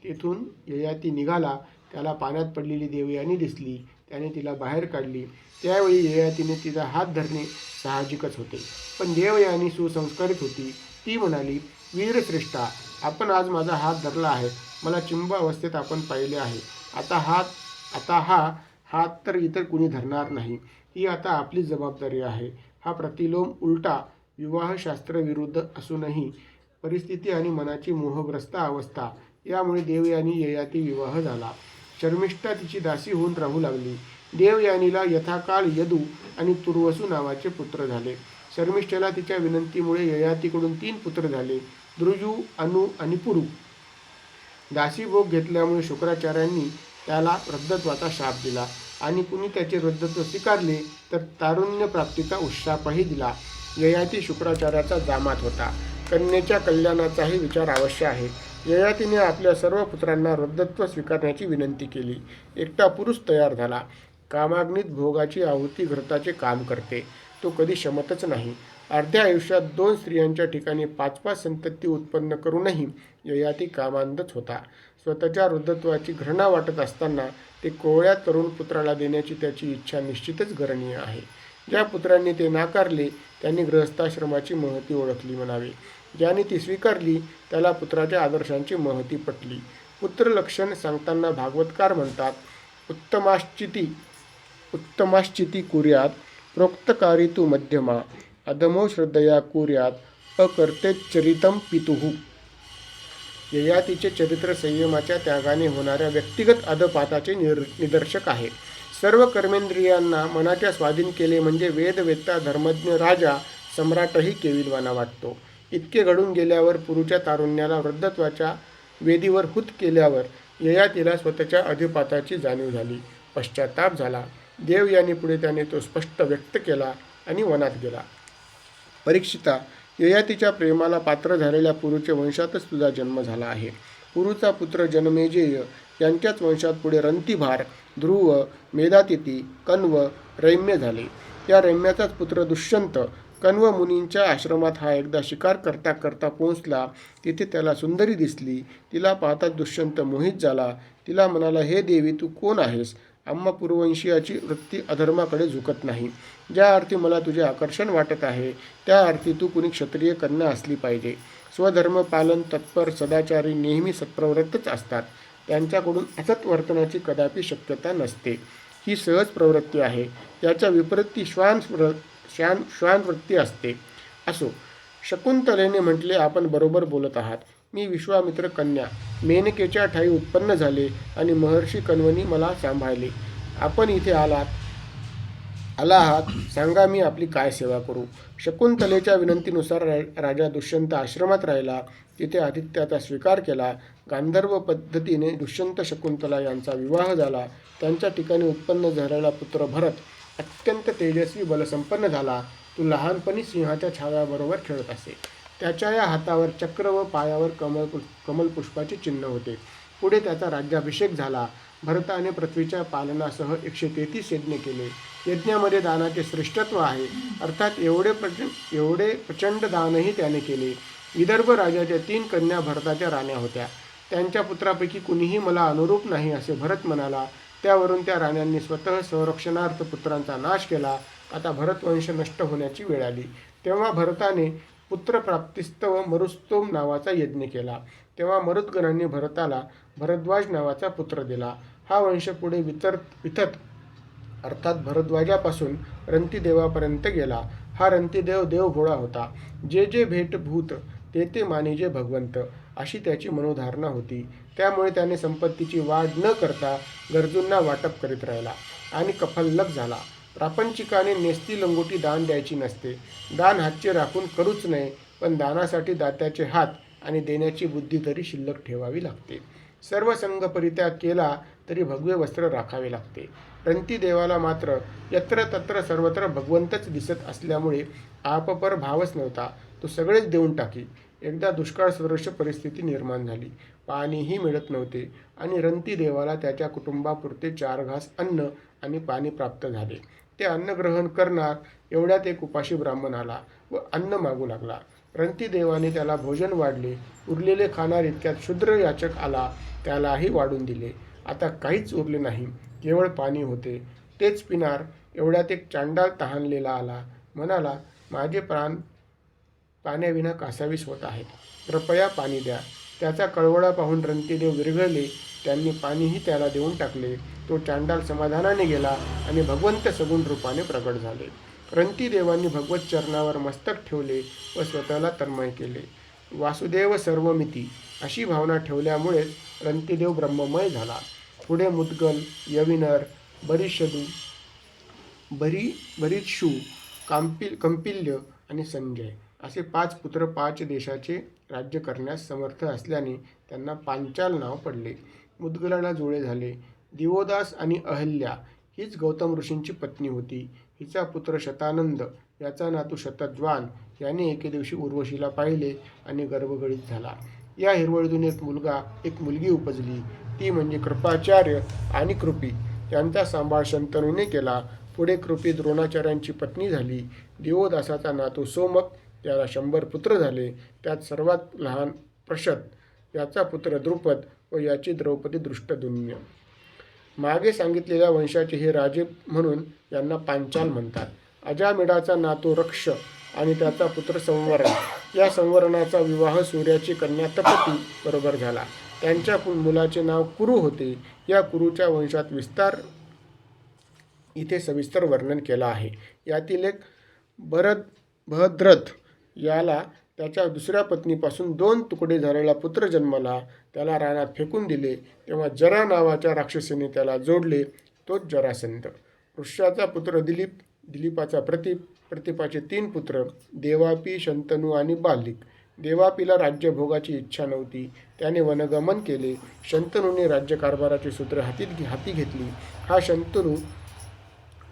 तेथून ययाती निघाला. त्याला पाण्यात पडलेली देवयानी दिसली. त्याने तिला बाहेर काढली. त्यावेळी ययातीने तिचा हात धरणे साहजिकच होते, पण देवयानी सुसंस्कारित होती. ती म्हणाली, वीरश्रेष्ठा, आपण आज माझा हात धरला आहे. मला चिंब अवस्थेत आपण पाहिले आहे. आता हा हात तर इतर कुणी धरणार नाही. ही आता आपली जबाबदारी आहे. हा प्रतिलोम उलटा विवाहशास्त्रविरुद्ध असूनही परिस्थिती आणि मनाची मोहग्रस्त अवस्था यामुळे देवयानी ययाती विवाह झाला. शर्मिष्ठा तिची दासी होऊन राहू लागली. देवयानीला यथाकाळ यदू आणि तुर्वसू नावाचे पुत्र झाले. शर्मिष्ठेला तिच्या विनंतीमुळे ययातीकडून 3 पुत्र झाले, द्रुजू, अनु आणि पुरु. दासीभोग घेतल्यामुळे शुक्राचार्यांनी त्याला वृद्धत्वाचा शाप दिला आणि कुणी त्याचे वृद्धत्व स्वीकारले तर तारुण्य प्राप्तीचा उशापही दिला. ययाती शुक्राचार्याचा जामात होता. कन्येच्या कल्याणाचाही विचार अवश्य आहे. ययातीने आपल्या सर्व पुत्रांना वृद्धत्व स्वीकारण्याची विनंती केली. एकटा पुरुष तयार झाला. कामाग्नीत भोगाची आहुती घृताचे काम करते. तो कधी शमतच नाही. अर्ध्या आयुष्यात 2 स्त्रियांच्या ठिकाणी 5-5 संतती उत्पन्न करूनही ययाती कामांधच होता. स्वतःच्या वृद्धत्वाची घृणा वाटत असताना ते कोवळ्या तरुण पुत्राला देण्याची त्याची इच्छा निश्चितच गरणीय आहे. ज्या पुत्रांनी ते नाकारले त्यांनी गृहस्थाश्रमाची महती ओळखली म्हणावे. ज्याने ती स्वीकारली त्याला पुत्राच्या आदर्शांची महती पटली. पुत्रलक्षण सांगताना भागवतकार म्हणतात, उत्तमाश्चिती कुर्यात प्रोक्तकारी तू मध्यमा अधमो श्रद्धया कुर्यात अकर्तेच्चरितम पितुः. ययातीचे चरित्र संयमाच्या त्यागाने होणाऱ्या व्यक्तिगत अधपाताचे निदर्शक आहे. सर्व कर्मेंद्रियांना मनाच्या स्वाधीन केले म्हणजे वेदवेत्ता धर्मज्ञ राजा सम्राटही केविलवाना वाटतो. इतके घडून गेल्यावर पुरुच्या तारुण्याला वृद्धत्वाच्या वेदीवर हुत केल्यावर ययातीला स्वतःच्या अधिपाताची जाणीव झाली. पश्चाताप झाला. देवयानी पुढे त्याने तो स्पष्ट व्यक्त केला आणि वनात गेला. परीक्षिता, ययातीच्या प्रेमाला पात्र झालेल्या पुरुच्या वंशातच तुझा जन्म झाला आहे. पुरुचा पुत्र जनमेजय यांच्याच वंशात पुढे रंतिभार ध्रुव, मेधातिथी, कण्व, रैम्य झाले. या रैम्याचाच पुत्र दुष्यंत कण्व मुनींच्या आश्रमात हा एकदा शिकार करता करता पोहोचला. तिथे त्याला सुंदरी दिसली. तिला पाहताच दुष्यंत मोहित झाला. तिला म्हणाला, हे देवी, तू कोण आहेस? आम्हा पूर्ववंशीयाची वृत्ती अधर्माकडे झुकत नाही. ज्या अर्थी मला तुझे आकर्षण वाटत आहे त्या अर्थी तू कुणी क्षत्रिय कन्या असली पाहिजे. स्वधर्म पालन तत्पर सदाचारी नेहमी सत्प्रवृत्तच असतात. त्यांच्याकडून असत वर्तनाची कदापि शक्यता नसते. ही सहज प्रवृत्ती आहे. याच्या विपरीत ती श्वानवृत्ती असते. असो. शकुंतलेने म्हटले, आपण बरोबर बोलत आहात. मी विश्वामित्र कन्या मेनकेच्या ठायी उत्पन्न झाले आणि महर्षी कण्वनी मला सांभाळले. आपण इथे आला आहात, सांगा मी आपली काय सेवा करू? शकुंतलेच्या विनंतीनुसार राजा दुष्यंत आश्रमात राहिला. तिथे आतिथ्याचा स्वीकार केला. गांधर्व पद्धतीने दुष्यंत शकुंतला यांचा विवाह झाला. त्यांच्या ठिकाणी उत्पन्न झालेला पुत्र भरत अत्यंत तेजस्वी बलसंपन्न झाला. तो लहानपणी सिंहाच्या छाव्याबरोबर खेळत असे. त्याच्या या हातावर चक्र व पायावर कमलपुष्पाचे चिन्ह होते. पुढे त्याचा राज्याभिषेक झाला. भरताने पृथ्वीच्या पालनासह 133 यज्ञ केले. यज्ञामध्ये दानाचे श्रेष्ठत्व आहे. अर्थात एवढे प्रचंड दानही त्याने केले. विदर्भ राजाच्या 3 कन्या भरताच्या राण्या होत्या. त्यांच्या पुत्रापैकी कुणीही मला अनुरूप नाही असे भरत म्हणाला. त्यावरून त्या राण्यांनी स्वतः संरक्षणार्थ पुत्रांचा नाश केला. आता भरतवंश नष्ट होण्याची वेळ आली. तेव्हा भरताने पुत्रप्राप्तिस्तव मरुस्तोम नावाचा यज्ञ केला. तेव्हा मरुद्गणांनी भरताला भरद्वाज नावाचा पुत्र दिला. हा वंश पुढे विथत अर्थात भरद्वाजापासून रंतिदेवापर्यंत गेला. हा रंतिदेव देवभोळा होता. जे जे भेटभूत ते ते मानिजे भगवंत, अशी त्याची मनोधारणा होती. त्यामुळे त्याने संपत्तीची वाढ न करता गरजूंना वाटप करीत राहिला आणि कफल्लक झाला. प्रापंचिकाने नेसती लंगोटी दान द्यायची नसते. दान हातचे राखून करूच नये, पण दानासाठी दात्याचे हात आणि देण्याची बुद्धी तरी शिल्लक ठेवावी लागते. सर्व संघ परित्याग केला तरी भगवे वस्त्र राखावे लागते. रंतिदेवाला मात्र यत्र तत्र सर्वत्र भगवंतच दिसत असल्यामुळे आपपर भावच नव्हता. तो सगळेच देऊन टाकी. एकदा दुष्काळ सदृश परिस्थिती निर्माण झाली. पाणीही मिळत नव्हते आणि रंतिदेवाला त्याच्या कुटुंबापुरते 4 घास अन्न आणि पाणी प्राप्त झाले. ते अन्न ग्रहण करणार एवढ्यात एक उपाशी ब्राह्मण आला व अन्न मागू लागला. रंतिदेवाने त्याला भोजन वाढले. उरलेले खाणार इतक्यात शूद्र याचक आला. त्यालाही वाढून दिले. आता काहीच उरले नाही, केवळ पाणी होते. तेच पिणार एवढ्यात एक चांडाळ तहानलेला आला. म्हणाला, माझे प्राण पाण्याविना कासावीस होत आहेत. कृपया पाणी द्या. त्याचा कळवळा पाहून रंतिदेव विरघळले. त्यांनी पाणीही त्याला देऊन टाकले. तो चांडाल समाधानाने गेला आणि भगवंत सगुण रूपाने प्रगट झाले. रंतिदेवांनी भगवत चरणावर मस्तक ठेवले व स्वतःला तन्मय केले. वासुदेव सर्वमिती अशी भावना ठेवल्यामुळेच रंतिदेव ब्रह्ममय झाला. पुढे मुद्गल, यविनर, बरीचशू, कंपिल्य आणि संजय असे 5 पुत्र 5 देशाचे राज्य करण्यास समर्थ असल्याने त्यांना पांचाल नाव पडले. मुद्गलाला जुळे झाले. दिवोदास आणि अहल्या हीच गौतम ऋषींची पत्नी होती. हिचा पुत्र शतानंद, याचा नातू शतद्वान याने एके दिवशी उर्वशीला पाहिले आणि गर्भगळीत झाला. या हिरवळीतून एक मुलगी उपजली. ती म्हणजे कृपाचार्य आणि कृपी. यांचा सांभाळ शंतनूने केला. पुढे कृपी द्रोणाचार्यांची पत्नी झाली. दिवोदासाचा नातू सोमक, त्याला 100 पुत्र झाले. त्यात सर्वात लहान प्रशत, याचा पुत्र द्रुपद व याची द्रौपदी दृष्टद्युम्न. मागे सांगितलेल्या वंशाचे हे राजे म्हणून यांना पांचाल म्हणतात. अजामिळाचा नातू रक्ष आणि त्याचा पुत्र संवरण. या संवरणाचा विवाह सूर्याची कन्या तपती बरोबर झाला. त्यांच्या मुलाचे नाव कुरु होते. या कुरुच्या वंशात विस्तार इथे सविस्तर वर्णन केला आहे. यातील एक बहद्रथ याला त्याच्या दुसऱ्या पत्नीपासून 2 तुकडे झालेला पुत्र जन्मला. त्याला रानात फेकून दिले. तेव्हा जरा नावाच्या राक्षसीने त्याला जोडले, तोच जरासंध. ऋष्याचा पुत्र दिलीप, दिलीपाचा प्रतीपाचे 3 पुत्र देवापी, शंतनू आणि बालिक. देवापीला राज्यभोगाची इच्छा नव्हती. त्याने वनगमन केले. शंतनूने राज्यकारभाराची सूत्रे हाती घेतली. हा शंतनू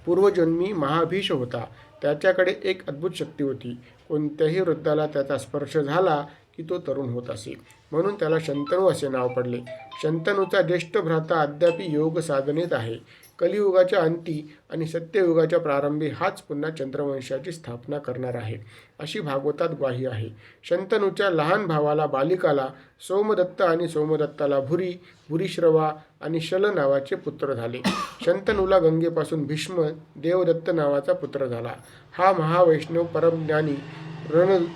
पूर्वजन्मी महाभीष होता. त्याच्याकडे एक अद्भुत शक्ती होती. कोणत्याही वृद्धाला त्याचा स्पर्श झाला की तो तरुण होत असे, म्हणून त्याला शंतनू असे नाव पडले. शंतनूचा ज्येष्ठ भ्राता अद्यापि योग साधनेत आहे. कलियुगाच्या अंती आणि सत्ययुगाच्या प्रारंभी हाच पुन्हा चंद्रवंशाची स्थापना करणार आहे, अशी भागवतात ग्वाही आहे. शंतनूच्या लहान भावाला बालिकाला सोमदत्त आणि सोमदत्ताला भुरी, भुरीश्रवा आणि शल नावाचे पुत्र झाले. शंतनूला गंगेपासून भीष्म, देवदत्त नावाचा पुत्र झाला. हा महावैष्णव परमज्ञानी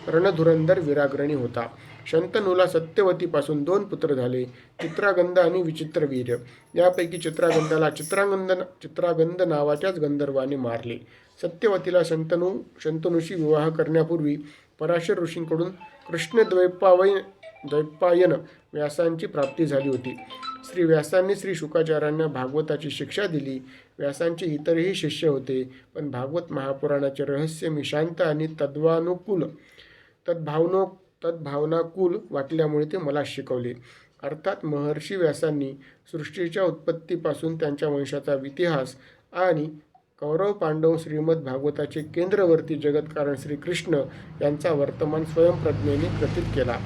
रणधुरंधर वीराग्रणी होता. शंतनूला सत्यवतीपासून 2 पुत्र झाले, चित्रागंध आणि विचित्रवीर्य. यापैकी चित्रागंधाला चित्रागंध नावाच्याच गंधर्वाने मारले. सत्यवतीला शंतनूशी विवाह करण्यापूर्वी पराशर ऋषींकडून कृष्णद्वैपायन व्यासांची प्राप्ती झाली होती. श्री व्यासांनी श्री शुकाचार्यांना भागवताची शिक्षा दिली. व्यासांचे इतरही शिष्य होते, पण भागवत महापुराणाचे रहस्य मी शांत आणि तद्भावनाकुल वाटल्यामुळे ते मला शिकवले. अर्थात महर्षी व्यासांनी सृष्टीच्या उत्पत्तीपासून त्यांच्या वंशाचा इतिहास आणि कौरव पांडव श्रीमद भागवताचे केंद्रवर्ती जगतकारण श्रीकृष्ण यांचा वर्तमान स्वयंप्रज्ञेने प्रतीत केला.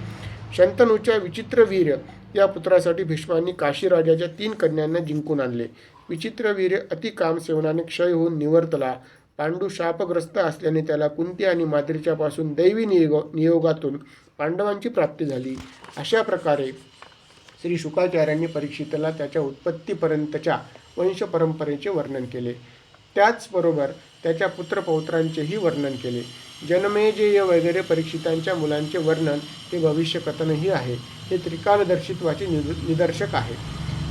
शंतनूच्या विचित्रवीर्य या पुत्रासाठी भीष्मांनी काशीराजाच्या 3 कन्यांना जिंकून आणले. विचित्रवीर्य अति कामसेवनाने क्षय होऊन निवर्तला. पांडू शापग्रस्त असल्याने त्याला कुंती आणि माद्रीच्यापासून दैवी नियोगातून पांडवांची प्राप्ती झाली. अशा प्रकारे श्री शुकाचार्यांनी परीक्षितला त्याच्या उत्पत्तीपर्यंतच्या वंशपरंपरेचे वर्णन केले. त्याचबरोबर त्याच्या पुत्रपौत्रांचेही वर्णन केले. जनमेजय वगैरे परीक्षितांच्या मुलांचे वर्णन हे भविष्यकथनही आहे. हे त्रिकालदर्शित्वाचे निदर्शक आहे.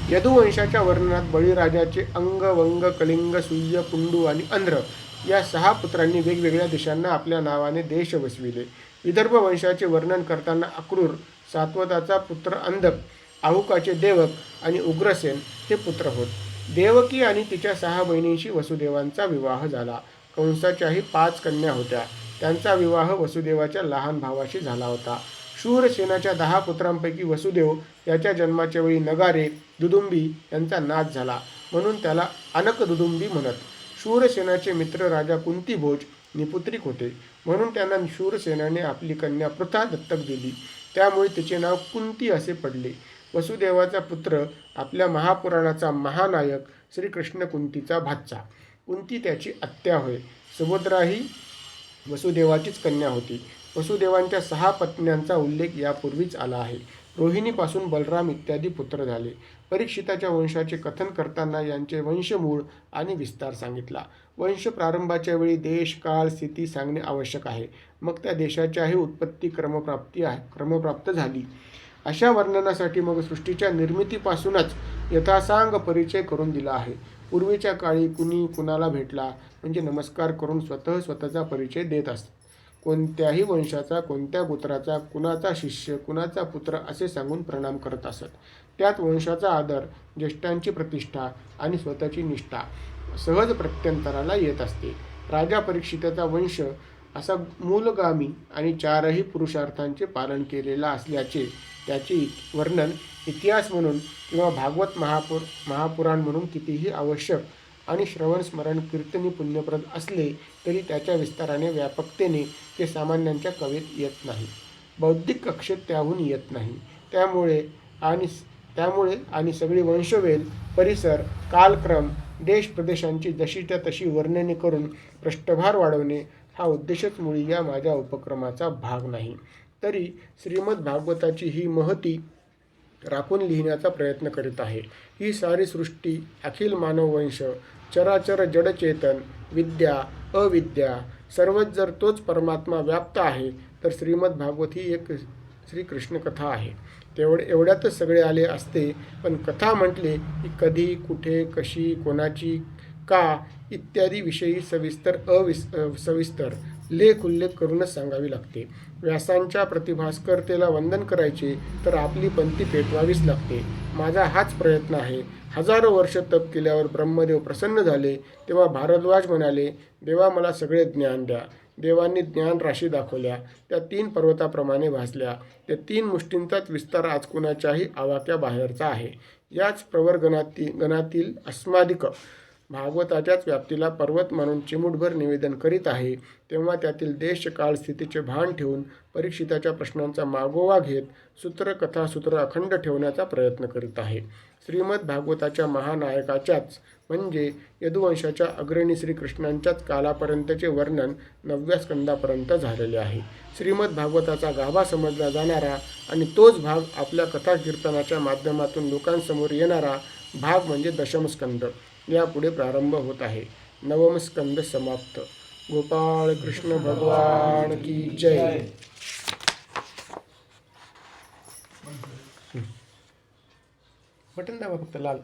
यदुवंशाच्या वर्णनात बळीराजाचे अंग, वंग, कलिंग, सुय्य, पुंडू आणि अंध्र या 6 पुत्रांनी वेगवेगळ्या देशांना आपल्या नावाने देश वसविले. विदर्भ वंशाचे वर्णन करताना अक्रूर, सात्वताचा पुत्र अंधक, आहुकाचे देवक आणि उग्रसेन हे पुत्र होत. देवकी आणि तिच्या 6 बहिणींशी वसुदेवांचा विवाह झाला. कंसाच्याही 5 कन्या होत्या. त्यांचा विवाह वसुदेवाच्या लहान भावाशी झाला होता. शूरसेनाच्या 10 पुत्रांपैकी वसुदेव याच्या जन्माच्या वेळी नगारे, दुदुंबी यांचा नाच झाला, म्हणून त्याला अनक दुदुंबी म्हणत. शूरसेनाचे मित्र राजा कुंतीभोज निपुत्रिक होते, म्हणून त्यांना शूरसेनाने आपली कन्या पृथा दत्तक दिली. त्यामुळे तिचे नाव कुंती असे पडले. वसुदेवाचा पुत्र आपल्या महापुराणाचा महानायक श्रीकृष्ण कुंतीचा भाचा. कुंती त्याची आत्या होय. सुभद्रा ही वसुदेवाचीच कन्या होती. वसुदेवांच्या 6 पत्न्यांचा उल्लेख यापूर्वीच आला आहे. रोहिणीपासून बलराम इत्यादी पुत्र झाले. परीक्षिताच्या वंशाचे कथन करताना यांचे वंशमूळ आणि विस्तार सांगितला. वंश प्रारंभाच्या वेळी देश, काळ, स्थिती सांगणे आवश्यक आहे. मग त्या देशाच्याही उत्पत्ती क्रमप्राप्त झाली. अशा वर्णनासाठी मग सृष्टीच्या निर्मितीपासूनच यथासांग परिचय करून दिला आहे. पूर्वीच्या काळी कुणी कुणाला भेटला म्हणजे नमस्कार करून स्वतःचा परिचय देत असत. कोणत्याही वंशाचा, कोणत्या गोत्राचा, कुणाचा शिष्य, कुणाचा पुत्र असे सांगून प्रणाम करत असत. त्यात वंशाचा आदर, ज्येष्ठांची प्रतिष्ठा आणि स्वतःची निष्ठा सहज प्रत्यंतराला येत असते. राजा परीक्षिताचा वंश असा मूलगामी आणि 4ही पुरुषार्थांचे पालन केलेला असल्याचे त्याचे वर्णन इतिहास म्हणून किंवा भागवत महापुराण म्हणून कितीही आवश्यक आणि श्रवण स्मरण कीर्तनी पुण्यप्रद असले तरी त्याच्या विस्ताराने, व्यापकतेने ते सामान्यांच्या कवेत येत नाही. बौद्धिक कक्षेत त्याहून येत नाही. त्यामुळे आणि सगळी वंशवेल, परिसर, कालक्रम, देश प्रदेशांची जशीच्या तशी वर्णने करून पृष्ठभार वाढवणे हा उद्देशच मुळी या माझ्या उपक्रमाचा भाग नाही. तरी श्रीमद भागवताची ही महती राखून लिहिण्याचा प्रयत्न करीत आहे. ही सारी सृष्टी, अखिल मानववंश, चराचर जडचेतन, विद्या, अविद्या सर्वच जर तोच परमात्मा व्याप्त आहे, तर श्रीमद भागवत ही एक श्रीकृष्ण कथा आहे. एवढ्यातच सगळे आले असते, पण कथा म्हटले की कधी, कुठे, कशी, कोणाची, का इत्यादी विषयी सविस्तर उल्लेख करूनच सांगावी लागते. व्यासांच्या प्रतिभास्करतेला वंदन करायचे तर आपली पंक्ती पेटवावीच लागते. माझा हाच प्रयत्न आहे. हजारो वर्ष तप केल्यावर ब्रह्मदेव प्रसन्न झाले. तेव्हा भारद्वाज म्हणाले, देवा मला सगळे ज्ञान द्या. देवांनी ज्ञान राशी दाखवल्या. त्या 3 पर्वताप्रमाणे भासल्या. त्या 3 मुष्टींचाच विस्तार आज कुणाच्याही आवाक्या बाहेरचा आहे. याच प्रवरगणातील अस्मादिक भागवताच्याच व्याप्तीला पर्वत मानून चिमूटभर निवेदन करीत आहे, तेव्हा त्यातील देश काळ स्थितीचे भान ठेवून परीक्षिताच्या प्रश्नांचा मागोवा घेत सूत्र कथासूत्र अखंड ठेवण्याचा प्रयत्न करीत आहे. श्रीमद भागवताच्या महानायकाच्याच म्हणजे यदुवंशाच्या अग्रणी श्रीकृष्णांच्याच कालापर्यंतचे वर्णन 9व्या स्कंदापर्यंत झालेले आहे. श्रीमद भागवताचा गाभा समजला जाणारा आणि तोच भाग आपल्या कथाकीर्तनाच्या माध्यमातून लोकांसमोर येणारा भाग म्हणजे दशमस्कंद. यापुढे प्रारंभ होत आहे. 9व स्कंद समाप्त. गोपाळ कृष्ण भगवान की जय. बटन दाबा फक्त लाल.